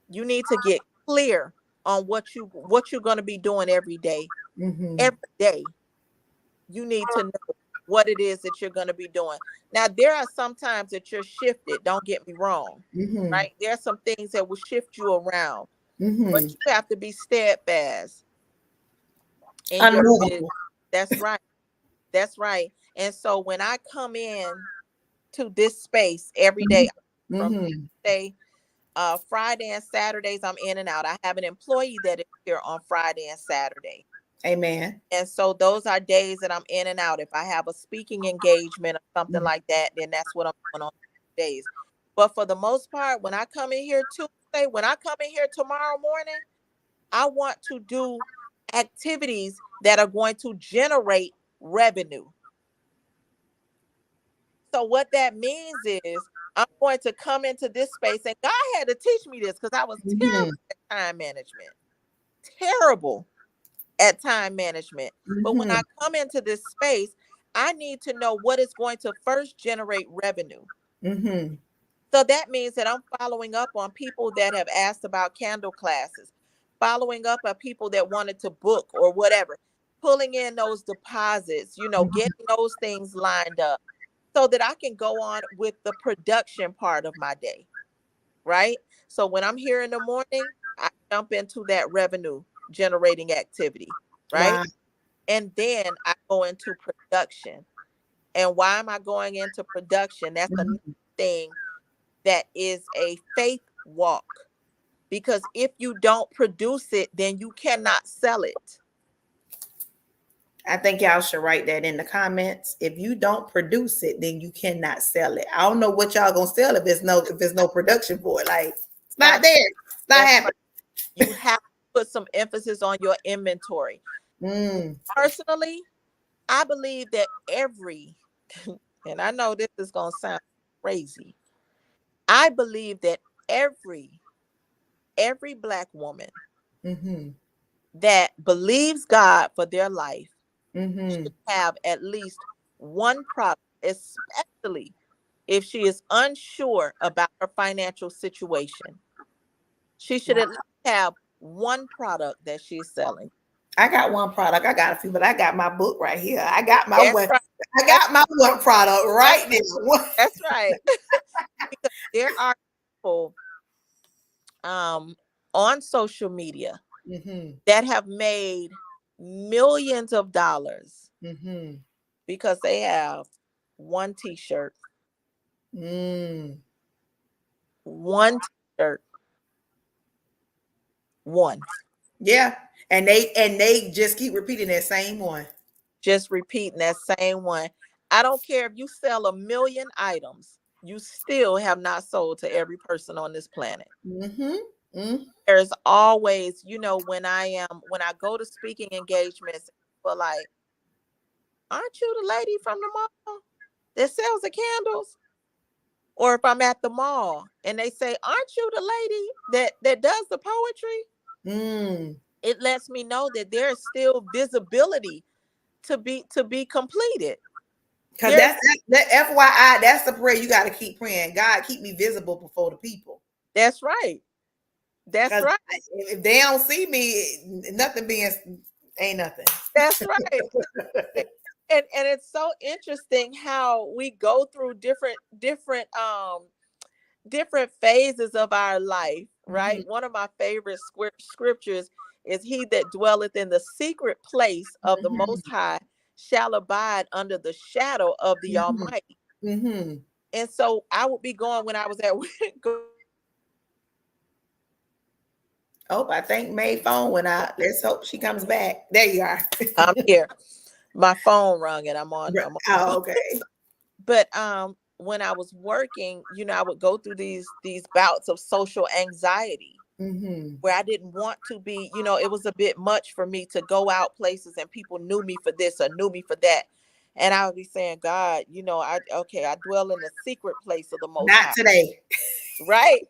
You need to get clear on what you're going to be doing every day. Mhm. Every day, you need to know what it is that you're going to be doing. Now, there are some times that you're shifted. Don't get me wrong, Mhm. right? There are some things that will shift you around, but Mhm. you have to be steadfast in your business. Unmovable. That's right. That's right. And so when I come in to this space every day, Mhm. from Mhm. Tuesday, Friday and Saturdays, I'm in and out. I have an employee that is here on Friday and Saturday. Amen. And so those are days that I'm in and out. If I have a speaking engagement or something Mhm. like that, then that's what I'm doing on days. But for the most part, when I come in here Tuesday, when I come in here tomorrow morning, I want to do activities that are going to generate revenue. So what that means is I'm going to come into this space, and God had to teach me this because I was Mhm. terrible at time management. Terrible at time management. But when Mhm. I come into this space, I need to know what is going to first generate revenue. Mhm. So that means that I'm following up on people that have asked about candle classes, following up on people that wanted to book or whatever, pulling in those deposits, Mhm. getting those things lined up so that I can go on with the production part of my day, right? So when I'm here in the morning, I jump into that revenue generating activity, right? Wow. And then I go into production. And why am I going into production? That's another Mhm. thing that is a faith walk. Because if you don't produce it, then you cannot sell it. I think y'all should write that in the comments. If you don't produce it, then you cannot sell it. I don't know what y'all gonna sell if there's no production for it. Like, it's not That's there. It's not that's right. happening. You have to put some emphasis on your inventory. Mm. Personally, I believe that and I know this is gonna sound crazy. I believe that every Black woman Mm-hmm. that believes God for their life Mm-hmm. should have at least one product, especially if she is unsure about her financial situation. She should Wow. at least have one product that she's selling. I got one product. I got a few, but I got my book right here. I got my That's one. right. I That's got my one product that's right there. that's right. Because there are people um on social media Mm-hmm. that have made millions of dollars Mm-hmm. because they have one t-shirt, Mm. one t-shirt, one. Yeah. And they just keep repeating that same one. Just repeating that same one. I don't care if you sell 1 million items, you still have not sold to every person on this planet. Mm-hmm. Mm. There's always, when I go to speaking engagements, people are like, aren't you the lady from the mall that sells the candles? Or if I'm at the mall and they say, aren't you the lady that does the poetry? Mm. It lets me know that there's still visibility to be completed. Because that FYI, that's the prayer you got to keep praying. God, keep me visible before the people. That's right. That's Because right. if they don't see me, nothing ain't nothing. That's right. And it's so interesting how we go through different phases of our life, right? Mm-hmm. One of my favorite scriptures is, he that dwelleth in the secret place of the Most Mm-hmm. High shall abide under the shadow of the Mm-hmm. Almighty. Mm-hmm. And so I would be going, when I was at work, Oh, I think May phone went out. Let's hope she comes back. There you are. I'm here. My phone rung and I'm on Oh, okay. but when I was working, I would go through these bouts of social anxiety Mm-hmm. where I didn't want to be, it was a bit much for me to go out places and people knew me for this or knew me for that. And I would be saying, God, I dwell in the secret place of the Most Not High, today. right?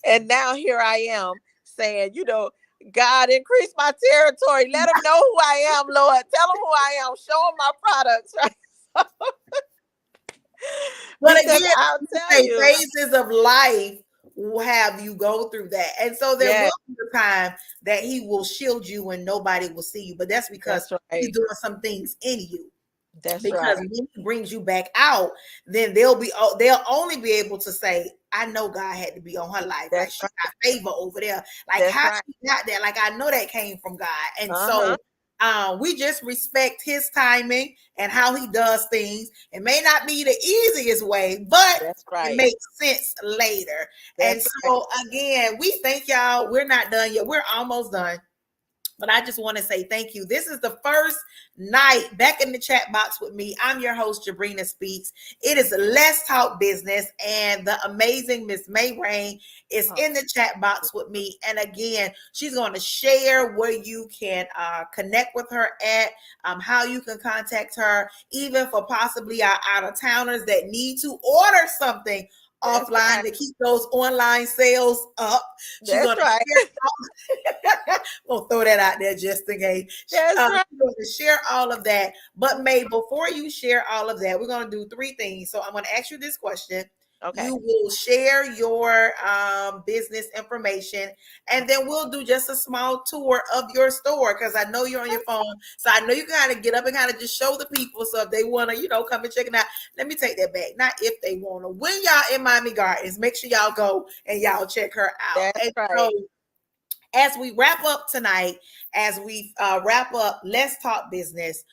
And now here I am saying, God, increase my territory. Let them know who I am, Lord. Tell them who I am. Show them my products, right? But Because again, I'll you tell say you, phases of life will have you go through that. And so there yeah, will be a time that he will shield you and nobody will see you. But that's because that's he's right. doing some things in you. That's Because right. when he brings you back out, then they'll only be able to say, I know God had to be on her life. Like That's she right. got favor over there. Like That's how right. she got there. Like I know that came from God. And Uh-huh. so we just respect his timing and how he does things. It may not be the easiest way, but That's it right. makes sense later. And That's right. so again, we thank y'all. We're not done yet. We're almost done. But I just want to say thank you. This is the first night back in the chat box with me. I'm your host, Jabrina Speaks. It is Let's Talk Business, and the amazing Miss May Rain is Oh, in the chat box with me. And again, she's going to share where you can connect with her at, how you can contact her, even for possibly our out of towners that need to order something that's offline right. to keep those online sales up. She's That's going to right. share. We'll throw that out there just in case. That's right. She's going to share all of that. But May, before you share all of that, we're going to do three things. So I'm going to ask you this question. Okay. You will share your business information, and then we'll do just a small tour of your store because I know you're on your phone. So I know you kind of get up and kind of just show the people. So if they want to, come and check it out, let me take that back. Not if they want to. When y'all in Miami Gardens, make sure y'all go and y'all check her out. That's And so right. as we wrap up tonight, as we wrap up, let's talk business.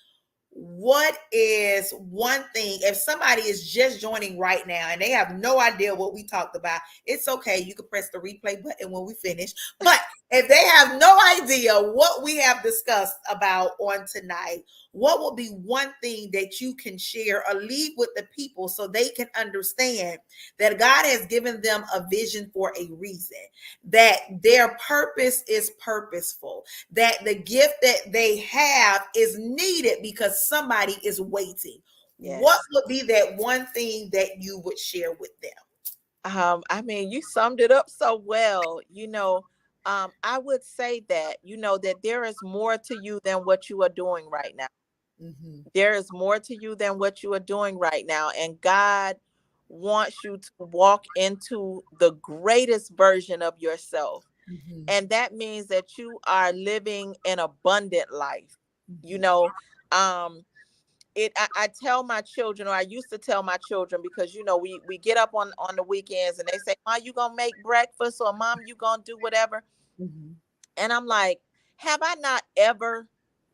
What is one thing, if somebody is just joining right now and they have no idea what we talked about, it's okay. You can press the replay button when we finish. But if they have no idea what we have discussed about on tonight, what will be one thing that you can share or leave with the people so they can understand that God has given them a vision for a reason, that their purpose is purposeful, that the gift that they have is needed because somebody is waiting? What Yes. would be that one thing that you would share with them? I mean, you summed it up so well. I would say that, that there is more to you than what you are doing right now. Mm-hmm. There is more to you than what you are doing right now. And God wants you to walk into the greatest version of yourself. Mm-hmm. And that means that you are living an abundant life. You Mm-hmm. know, um, I tell my children, or I used to tell my children, because we get up on the weekends and they say, Mom, you gonna make breakfast, or Mom, you gonna do whatever. Mm-hmm. And I'm like, have I not ever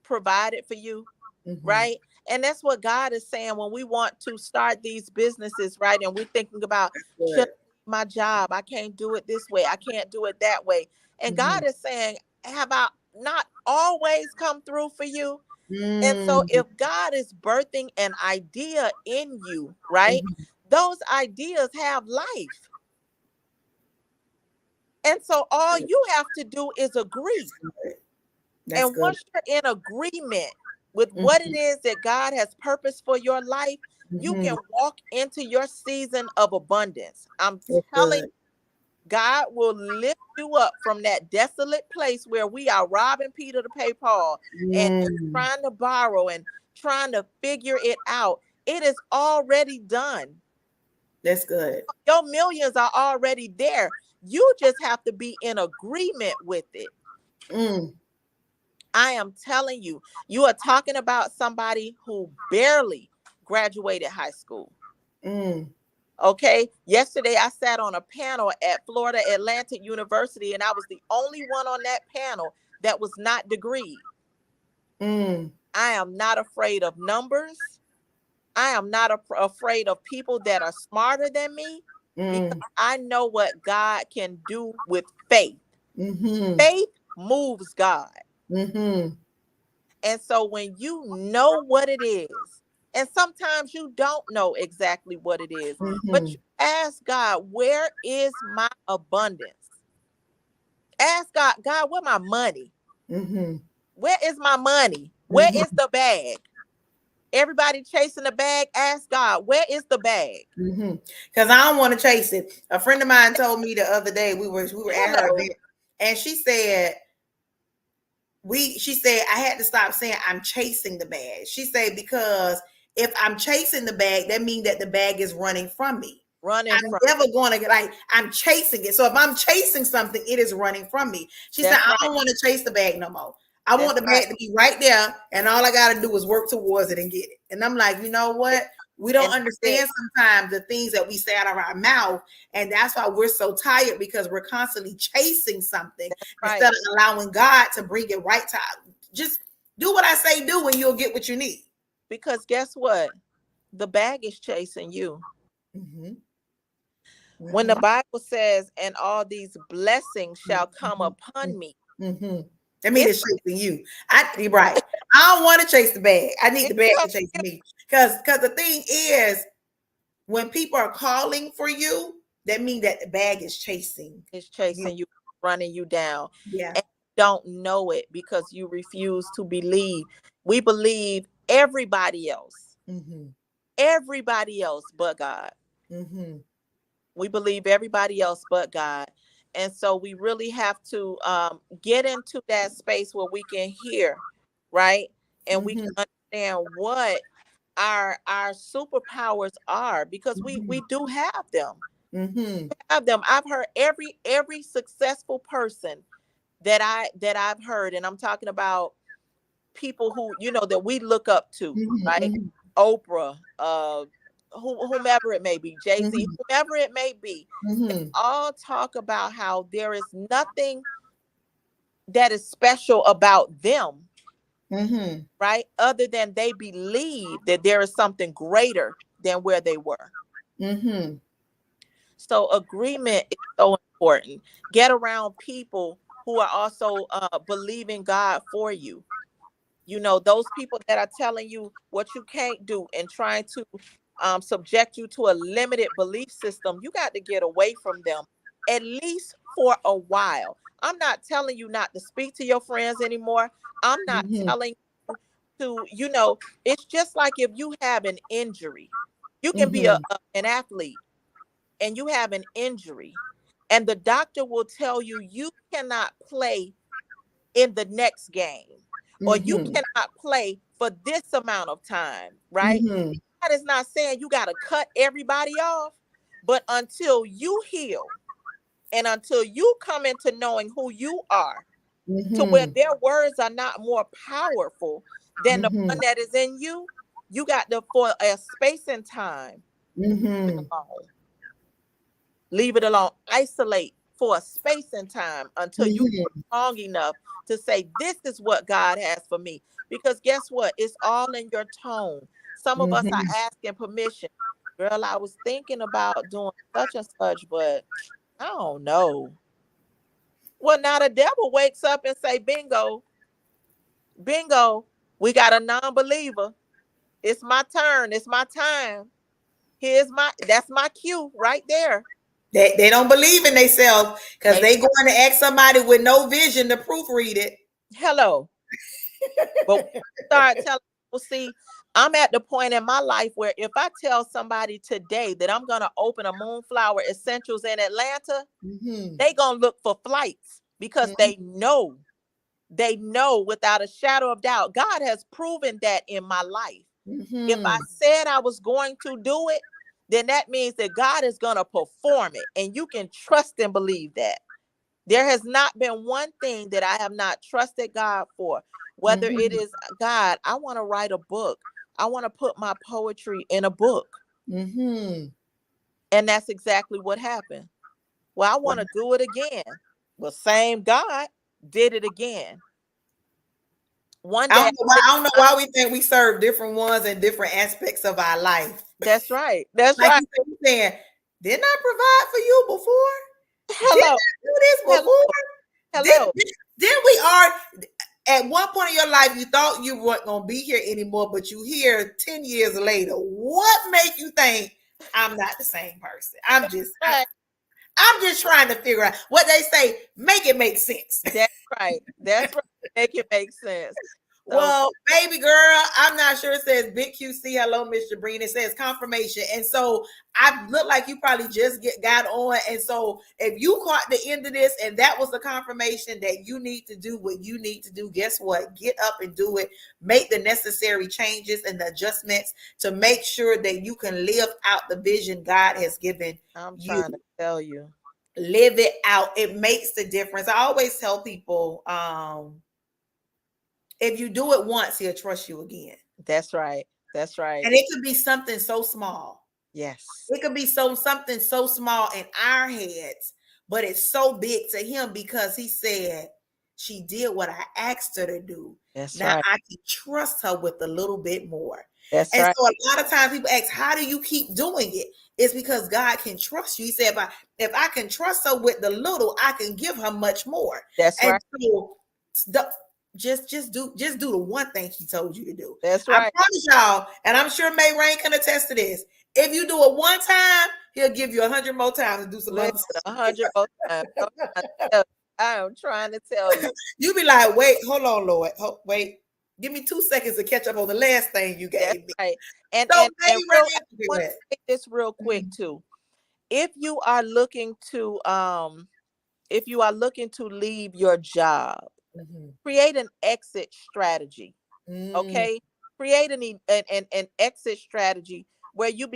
provided for you? Mm-hmm. Right. And that's what God is saying when we want to start these businesses, right? And we're thinking about, should Good. I leave my job? I can't do it this way. I can't do it that way. And Mm-hmm. God is saying, have I not always come through for you? And so Mm-hmm. if God is birthing an idea in you, right? Those ideas have life. And so all you have to do is agree. That's And good. once you're in agreement with what it Mm-hmm. is that God has purposed for your life, you Mm-hmm. can walk into your season of abundance. I'm That's telling good. you, God will lift you up from that desolate place where we are robbing Peter to pay Paul and Mm. trying to borrow and trying to figure it out. It is already done. That's good. Your millions are already there. You just have to be in agreement with it. Mm. I am telling you, you are talking about somebody who barely graduated high school. Mm. Okay. Yesterday, I sat on a panel at Florida Atlantic University, and I was the only one on that panel that was not degreed. Mm. I am not afraid of numbers. I am not afraid of people that are smarter than me because Mm. I know what God can do with faith. Mm-hmm. Faith moves God. Mm-hmm. And so when you know what it is, and sometimes you don't know exactly what it is, but Mm-hmm. you ask God, where is my abundance? Ask God, God, where my money? Mm-hmm. Where is my money? Where is Mm-hmm. the bag? Everybody chasing the bag. Ask God, where is the bag? Mm-hmm. Because I don't want to chase it. A friend of mine told me the other day we were at her Hello. event, and she said I had to stop saying I'm chasing the bag. She said because if I'm chasing the bag, that means that the bag is running from me. Running I'm from. never going to get like I'm chasing it. So if I'm chasing something, it is running from me. She said That's I right. don't want to chase the bag no more. I want That's the right. bag to be right there, and all I got to do is work towards it and get it. And I'm like, you know what? We don't And that's it. understand sometimes the things that we say out of our mouth, and that's why we're so tired because we're constantly chasing something That's instead right. of allowing God to bring it right to. Just do what I say do, and you'll get what you need. Because guess what? The bag is chasing you. Mm-hmm. When the Mm-hmm. Bible says, and all these blessings shall come Mm-hmm. upon me, Mm-hmm. I mean, it's it's chasing you. You're right. I don't want to chase the bag. I need the it's bag to coming, chase me. Because the thing is, when people are calling for you, that means that the bag is chasing it's you. chasing you, running you down. Yeah. And you don't know it because you refuse to believe. We believe Mm-hmm. everybody else but God. Mm-hmm. We believe everybody else but God. And so we really have to get into that space where we can hear, right? And we Mm-hmm. can understand what our superpowers are because we Mm-hmm. do have them. Mm-hmm. Have them. I've heard every successful person that I've heard, and I'm talking about people who that we look up to, right? Mm-hmm. Oprah, whomever it may be, Jay-Z, Mm-hmm. whomever it may be, they Mm-hmm. all talk about how there is nothing that is special about them, Mm-hmm. right? Other than they believe that there is something greater than where they were. Mm-hmm. So agreement is so important. Get around people who are also believing God for you. Those people that are telling you what you can't do and trying to subject you to a limited belief system, you got to get away from them at least for a while. I'm not telling you not to speak to your friends anymore. I'm not Mm-hmm. telling you to, it's just like if you have an injury, you can be Mm-hmm. an athlete and you have an injury, and the doctor will tell you you cannot play in the next game, or you Mm-hmm. cannot play for this amount of time, right? Mm-hmm. That is not saying you got to cut everybody off, but until you heal and until you come into knowing who you are, to where Mm-hmm. their words are not more powerful than the Mm-hmm. one that is in you, you got to, for a space and time, leave it Mm-hmm. alone. Leave it alone. Isolate for a space and time until you feel Mm-hmm. strong enough to say, this is what God has for me. Because guess what? It's all in your tone. Some of us are Mm-hmm. asking permission. Girl, I was thinking about doing such and such, but I don't know. Well, now the devil wakes up and say, bingo, bingo, we got a non-believer. It's my turn. It's my time. That's my cue right there. They don't believe in themselves because they going to ask somebody with no vision to proofread it. Hello. But start telling people, see, I'm at the point in my life where if I tell somebody today that I'm going to open a Moonflower Essentials in Atlanta, they going to look for flights because they know without a shadow of doubt, God has proven that in my life. If I said I was going to do it, then that means that God is going to perform it, and you can trust and believe that. There has not been one thing that I have not trusted God for, whether it is, God, I want to write a book. I want to put my poetry in a book. And that's exactly what happened. Well, I want to do it again. Well, same God did it again. One day. I don't know why we think we serve different ones in different aspects of our life. That's right. That's like right. You saying, didn't I provide for you before? Hello. Didn't I do this before? Hello. Then we are at one point in your life, you thought you weren't going to be here anymore, but you here 10 years later. What make you think I'm not the same person? I'm just trying to figure out what they say. Make it make sense. That's right. That's right. Make it make sense. So, well, baby girl, I'm not sure. It says Big QC. Hello, Miss Jabrina. It says confirmation. And so I look like you probably just got on. And so if you caught the end of this and that was the confirmation that you need to do what you need to do, guess what? Get up and do it. Make the necessary changes and the adjustments to make sure that you can live out the vision God has given I'm you. trying to tell you. Live it out. It makes the difference. I always tell people, if you do it once, he'll trust you again. That's right. That's right. And it could be something so small. Yes. It could be something so small in our heads, but it's so big to him because he said, she did what I asked her to do. That's now right. I can trust her with a little bit more. That's and right. So a lot of times people ask, how do you keep doing it? It's because God can trust you. He said, if I can trust her with the little, I can give her much more. That's right. So just do the one thing he told you to do. That's right. I promise y'all, and I'm sure May Rain can attest to this. If you do it one time, he'll give you 100 more times to do some other stuff. 100 more times. I am trying to tell you. You be like, wait, hold on, Lord. wait. Give me 2 seconds to catch up on the last thing you gave me. Right. And, so I want to say this real quick too. If you are looking to leave your job, create an exit strategy. Okay, create an exit strategy where you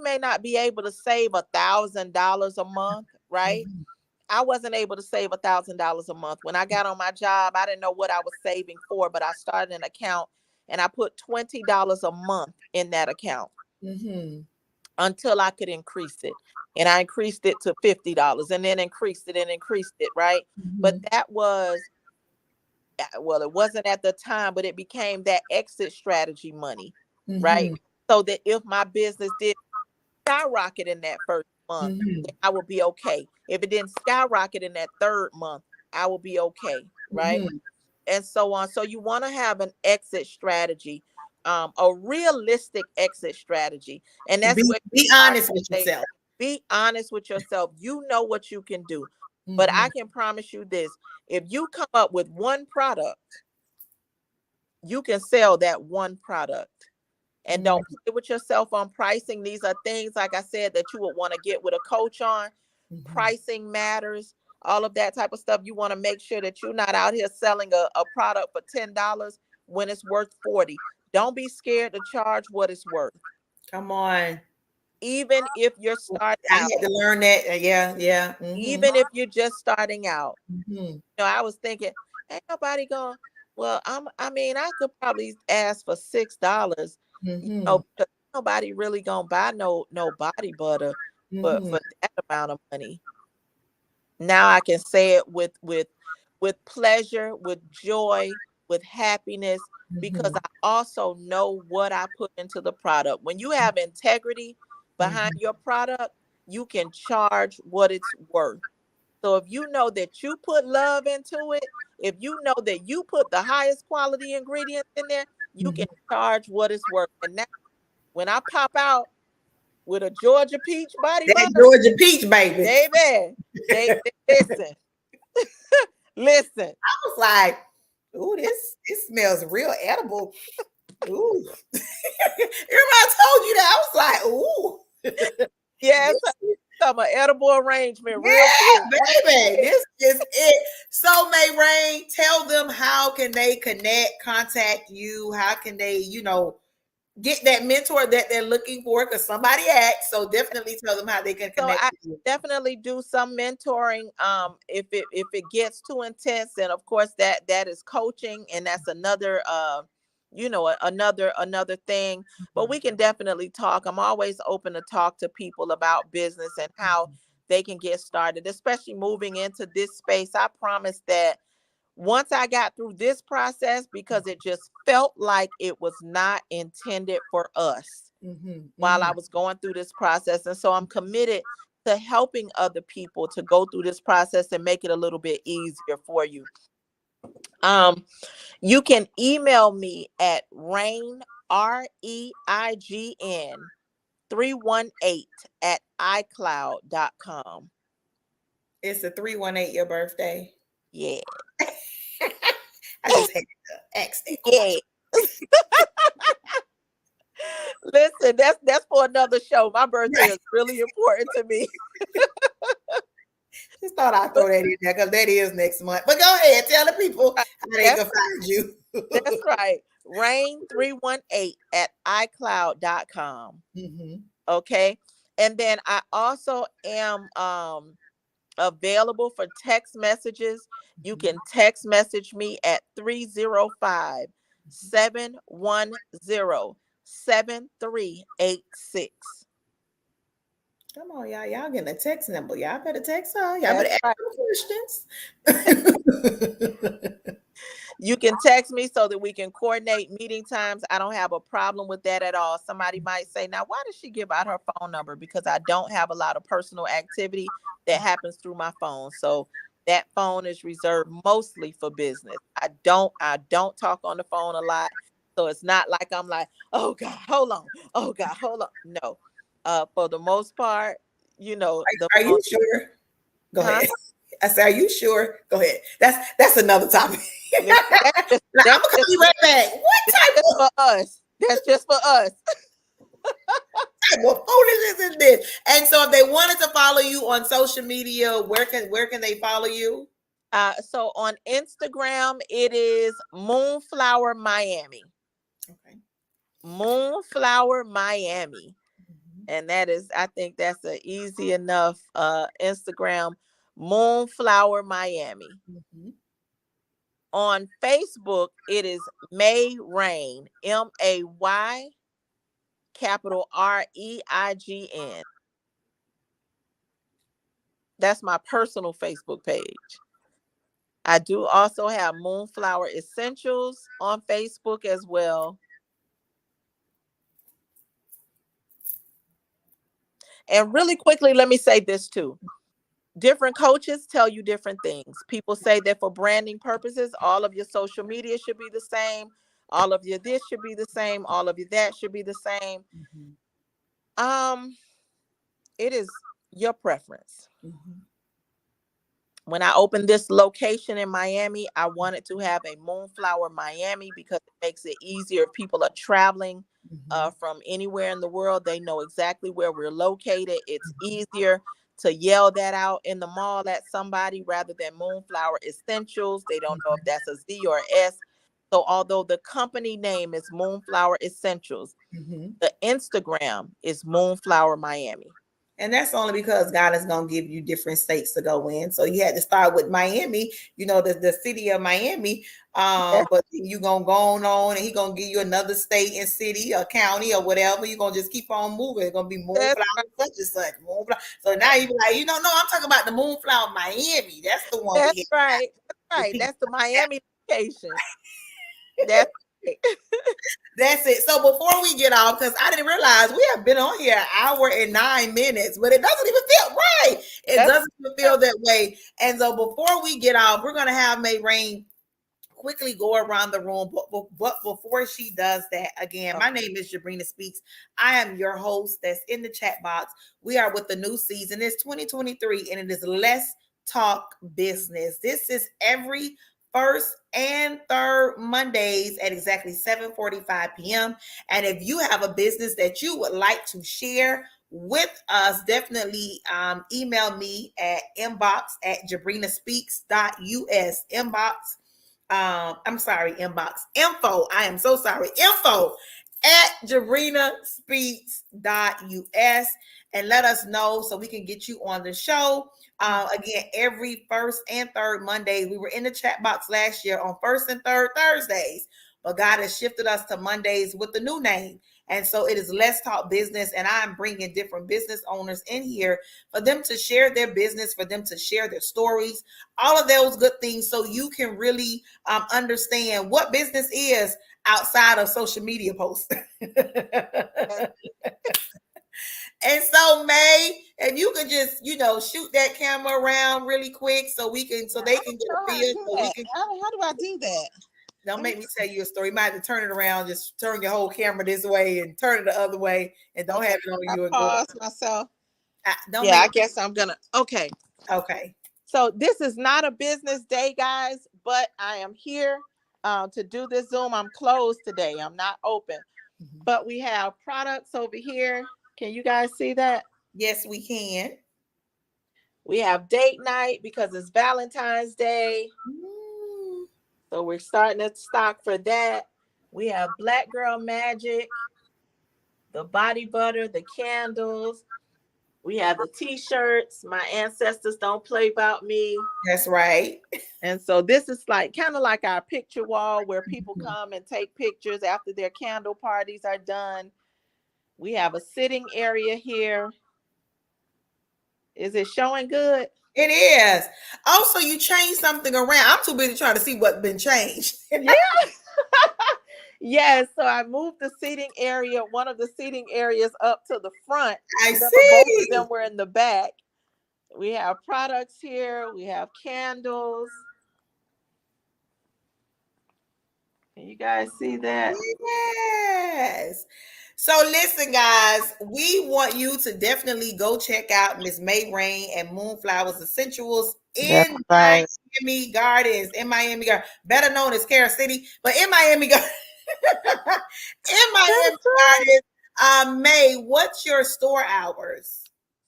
may not be able to save $1,000 a month, right? I wasn't able to save $1,000 a month. When I got on my job, I didn't know what I was saving for, but I started an account and I put $20 a month in that account until I could increase it. And I increased it to $50 and then increased it, right? But that was, well, it wasn't at the time, but it became that exit strategy money, right? So that if my business did skyrocket in that first month, then I will be okay. If it didn't skyrocket in that third month, I will be okay, right? And so on. So you want to have an exit strategy, a realistic exit strategy. And that's be honest with yourself. Be honest with yourself. You know what you can do. But I can promise you this. If you come up with one product, you can sell that one product. And don't play with yourself on pricing. These are things, like I said, that you would want to get with a coach on. Pricing matters. All of that type of stuff. You want to make sure that you're not out here selling a product for $10 when it's worth $40. Don't be scared to charge what it's worth. Come on. Even if you're starting out. I had to learn that. Yeah. Even if you're just starting out. You know, I was thinking, ain't nobody going, well, I could probably ask for $6. You know, because nobody really gonna buy no body butter for that amount of money. Now I can say it with pleasure, with joy, with happiness, because I also know what I put into the product. When you have integrity behind your product, you can charge what it's worth. So if you know that you put love into it, if you know that you put the highest quality ingredients in there, you can charge what it's worth. And now when I pop out with a Georgia peach body That butter. Georgia peach, baby. Baby, they listen. Listen. I was like, ooh, this smells real edible. Ooh. Remember I told you that? I was like, ooh. Yes, This, some edible arrangement real yeah, quick. baby. This is it. So May Rain, tell them how can they connect, contact you, how can they, get that mentor that they're looking for, because somebody asked. So definitely tell them how they can So connect I with you. definitely do some mentoring. If it gets too intense, and of course that is coaching, and that's another another thing. But we can definitely talk. I'm always open to talk to people about business and how they can get started, especially moving into this space. I promise that once I got through this process, because it just felt like it was not intended for us while I was going through this process. And so I'm committed to helping other people to go through this process and make it a little bit easier for you. You can email me at Reign, REIGN 318 at iCloud.com. It's a 318 your birthday. Yeah. I just had to ask that Yeah. question. Listen, that's for another show. My birthday is really important to me. Just thought I'd throw that in there because that is next month. But go ahead, tell the people how they can find you. That's right. Rain318 at iCloud.com. Okay. And then I also am available for text messages. You can text message me at 305-710-7386. Come on, y'all. Y'all getting a text number. Y'all better text her. Y'all That's better ask right. questions. You can text me so that we can coordinate meeting times. I don't have a problem with that at all. Somebody might say, now, why does she give out her phone number? Because I don't have a lot of personal activity that happens through my phone. So that phone is reserved mostly for business. I don't talk on the phone a lot. So it's not like I'm like, oh God, hold on. Oh God, hold on. No. For the most part, the Are phone. you sure? Go Huh? ahead. I said, are you sure? Go ahead. That's another topic. Listen, I'm gonna call you right back. What type for us. That's just for us. of foolishness is this? And so, if they wanted to follow you on social media, where can they follow you? So on Instagram, it is Moonflower Miami. Okay. Moonflower Miami. And I think that's an easy enough Instagram, Moonflower Miami. On Facebook, it is May Rain, MAY, capital REIGN. That's my personal Facebook page. I do also have Moonflower Essentials on Facebook as well. And really quickly, let me say this too. Different coaches tell you different things. People say that for branding purposes, all of your social media should be the same. All of your this should be the same. All of your that should be the same. It is your preference. When I opened this location in Miami, I wanted to have a Moonflower Miami because it makes it easier if people are traveling from anywhere in the world. They know exactly where we're located. It's easier to yell that out in the mall at somebody rather than Moonflower Essentials. They don't know if that's a Z or S. So although the company name is Moonflower Essentials, the Instagram is Moonflower Miami. And that's only because God is going to give you different states to go in. So you had to start with Miami, the city of Miami. But you're going to go on and he's going to give you another state and city or county or whatever. You're going to just keep on moving. It's going to be Moonflower such and such. Moonflower. So now you be like, no, I'm talking about the Moonflower Miami. That's the one. That's right. That's right. That's the Miami location. That's right. That's it. So before we get off, because I didn't realize we have been on here an hour and 9 minutes, but it doesn't even feel right. It doesn't even feel that way. And so before we get off, we're going to have May Rain quickly go around the room. But before she does that, again, my name is Jabrina Speaks. I am your host that's in the chat box. We are with the new season. It's 2023, and it is Let's Talk Business. This is every first and third Mondays at exactly 7:45 p.m. And if you have a business that you would like to share with us, definitely email me at inbox@jabrinaspeaks.us. Inbox info. I am so sorry. info@jabrinaspeaks.us, and let us know so we can get you on the show. Again, every first and third Monday. We were in the chat box last year on first and third Thursdays, but God has shifted us to Mondays with the new name. And so it is Let's Talk Business, and I'm bringing different business owners in here for them to share their business, for them to share their stories, all of those good things, so you can really understand what business is outside of social media posts. And so, May, if you could just, shoot that camera around really quick so they can get a feel. So we can. How do I do that? Don't make me tell you a story. You might have to turn it around. Just turn your whole camera this way and turn it the other way, and don't have it on you. I pause myself. I guess I'm gonna. Okay. So this is not a business day, guys, but I am here to do this Zoom. I'm closed today. I'm not open, but we have products over here. Can you guys see that? Yes, we can. We have date night because it's Valentine's Day. So we're starting to stock for that. We have Black Girl Magic, the body butter, the candles. We have the t-shirts. My ancestors don't play about me. That's right. And so this is like kind of like our picture wall where people come and take pictures after their candle parties are done. We have a sitting area here. Is it showing good? It is. Also, you changed something around. I'm too busy trying to see what's been changed. Yeah. Yes. So I moved the seating area, one of the seating areas up to the front. I see. Both of them were in the back. We have products here. We have candles. Can you guys see that? Yes. So listen, guys, we want you to definitely go check out Miss May Rain and Moonflower Essentials in Miami Gardens. In Miami Gardens, better known as Carol City, but in Miami Gardens. In Miami Gardens. May, what's your store hours?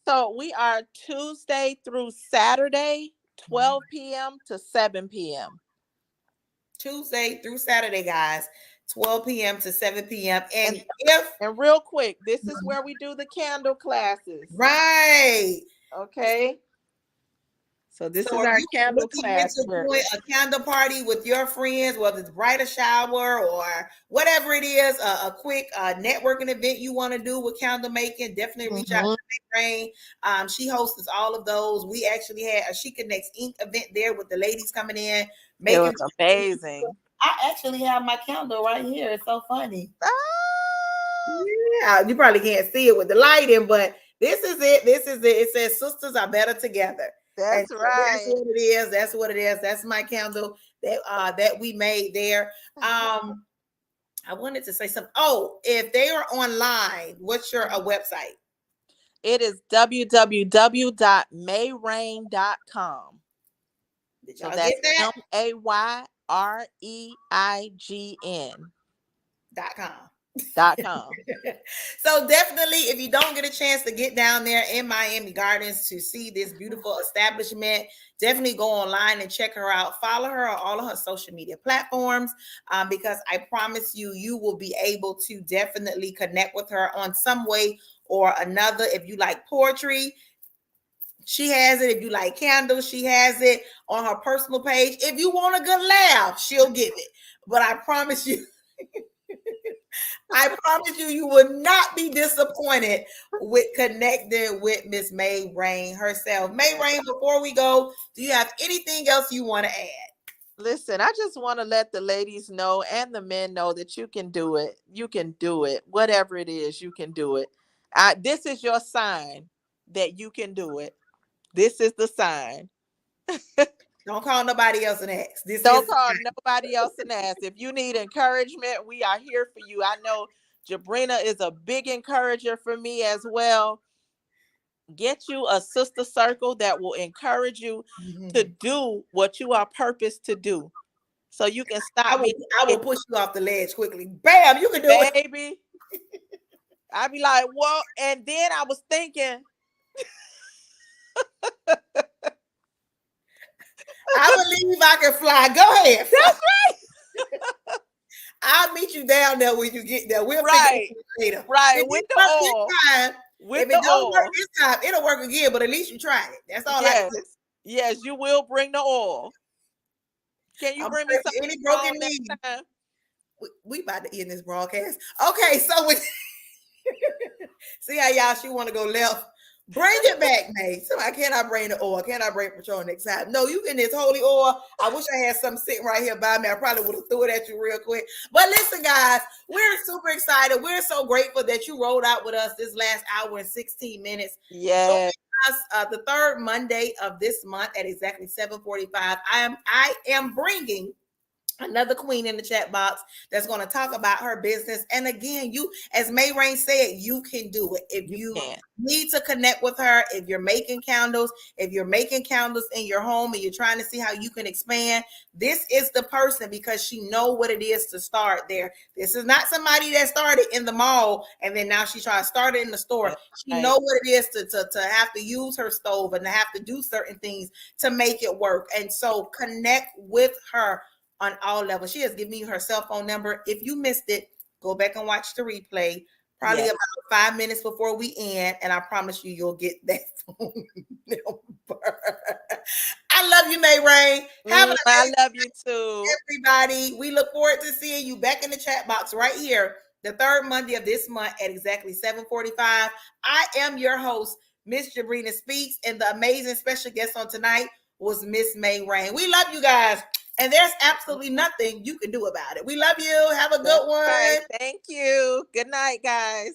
So we are Tuesday through Saturday, 12 p.m. to 7 p.m. Tuesday through Saturday, guys, 12 p.m. to 7 p.m. And real quick, this is where we do the candle classes. Right. Okay. So this is our candle class. Doing a candle party with your friends, whether it's bridal shower or whatever it is, a quick networking event you want to do with candle making, definitely reach out to May Rain. She hosts all of those. We actually had a She Connects Inc. event there with the ladies coming in. It was amazing. I actually have my candle right here. It's so funny. Yeah, you probably can't see it with the lighting, but this is it. It says "Sisters are better together." That's right. That's what it is. That's what it is. That's my candle that we made there. I wanted to say something. Oh, if they are online, what's your website? It is www.mayreign.com. Did y'all get that? MAYREIGN.com. So definitely, if you don't get a chance to get down there in Miami Gardens to see this beautiful establishment, definitely go online and check her out. Follow her on all of her social media platforms, because I promise you, you will be able to definitely connect with her on some way or another. If you like poetry, she has it. If you like candles, she has it on her personal page. If you want a good laugh, she'll give it. But I promise you, you will not be disappointed with connecting with Miss May Rain herself. May Rain, before we go, do you have anything else you want to add? Listen, I just want to let the ladies know and the men know that you can do it. You can do it. Whatever it is, you can do it. This is your sign that you can do it. This is the sign. Don't call nobody else and ask. Don't call nobody else and ask. If you need encouragement, we are here for you. I know Jabrina is a big encourager for me as well. Get you a sister circle that will encourage you to do what you are purposed to do. So you can stop. I will push you off the ledge quickly. Bam, you can do it. Baby. I'd be like, well, and then I was thinking, I believe I can fly. Go ahead. Fly. That's right. I'll meet you down there when you get there. We'll right. figure it later. Right. With the oil. If it don't work this time, it'll work again, but at least you tried it. That's all I can do. Yes, you will bring the oil. Can you bring me something any broken knee? We about to end this broadcast. Okay, so we see how y'all she want to go left. Bring it back, May. Somebody, can I bring the oil? Can I bring Patron next time? No, you getting this holy oil. I wish I had something sitting right here by me. I probably would have threw it at you real quick. But listen, guys, we're super excited. We're so grateful that you rolled out with us this last hour and 16 minutes. Yes. The third Monday of this month at exactly 7:45. I am bringing another queen in the chat box that's going to talk about her business. And again, you, as May Rain said, you can do it. If you need to connect with her, if you're making candles in your home and you're trying to see how you can expand, this is the person, because she know what it is to start there. This is not somebody that started in the mall and then now she tries to start it in the store. She know what it is to have to use her stove and to have to do certain things to make it work. And so connect with her on all levels. She has given me her cell phone number. If you missed it, go back and watch the replay. Probably about 5 minutes before we end, and I promise you'll get that phone number. I love you, May Rain. I love you too, everybody. We look forward to seeing you back in the chat box right here, the third Monday of this month at exactly 7:45. I am your host, Miss Jabrina Speaks, and the amazing special guest on tonight was Miss May Rain. We love you guys. And there's absolutely nothing you can do about it. We love you. Have a good one. Thank you. Good night, guys.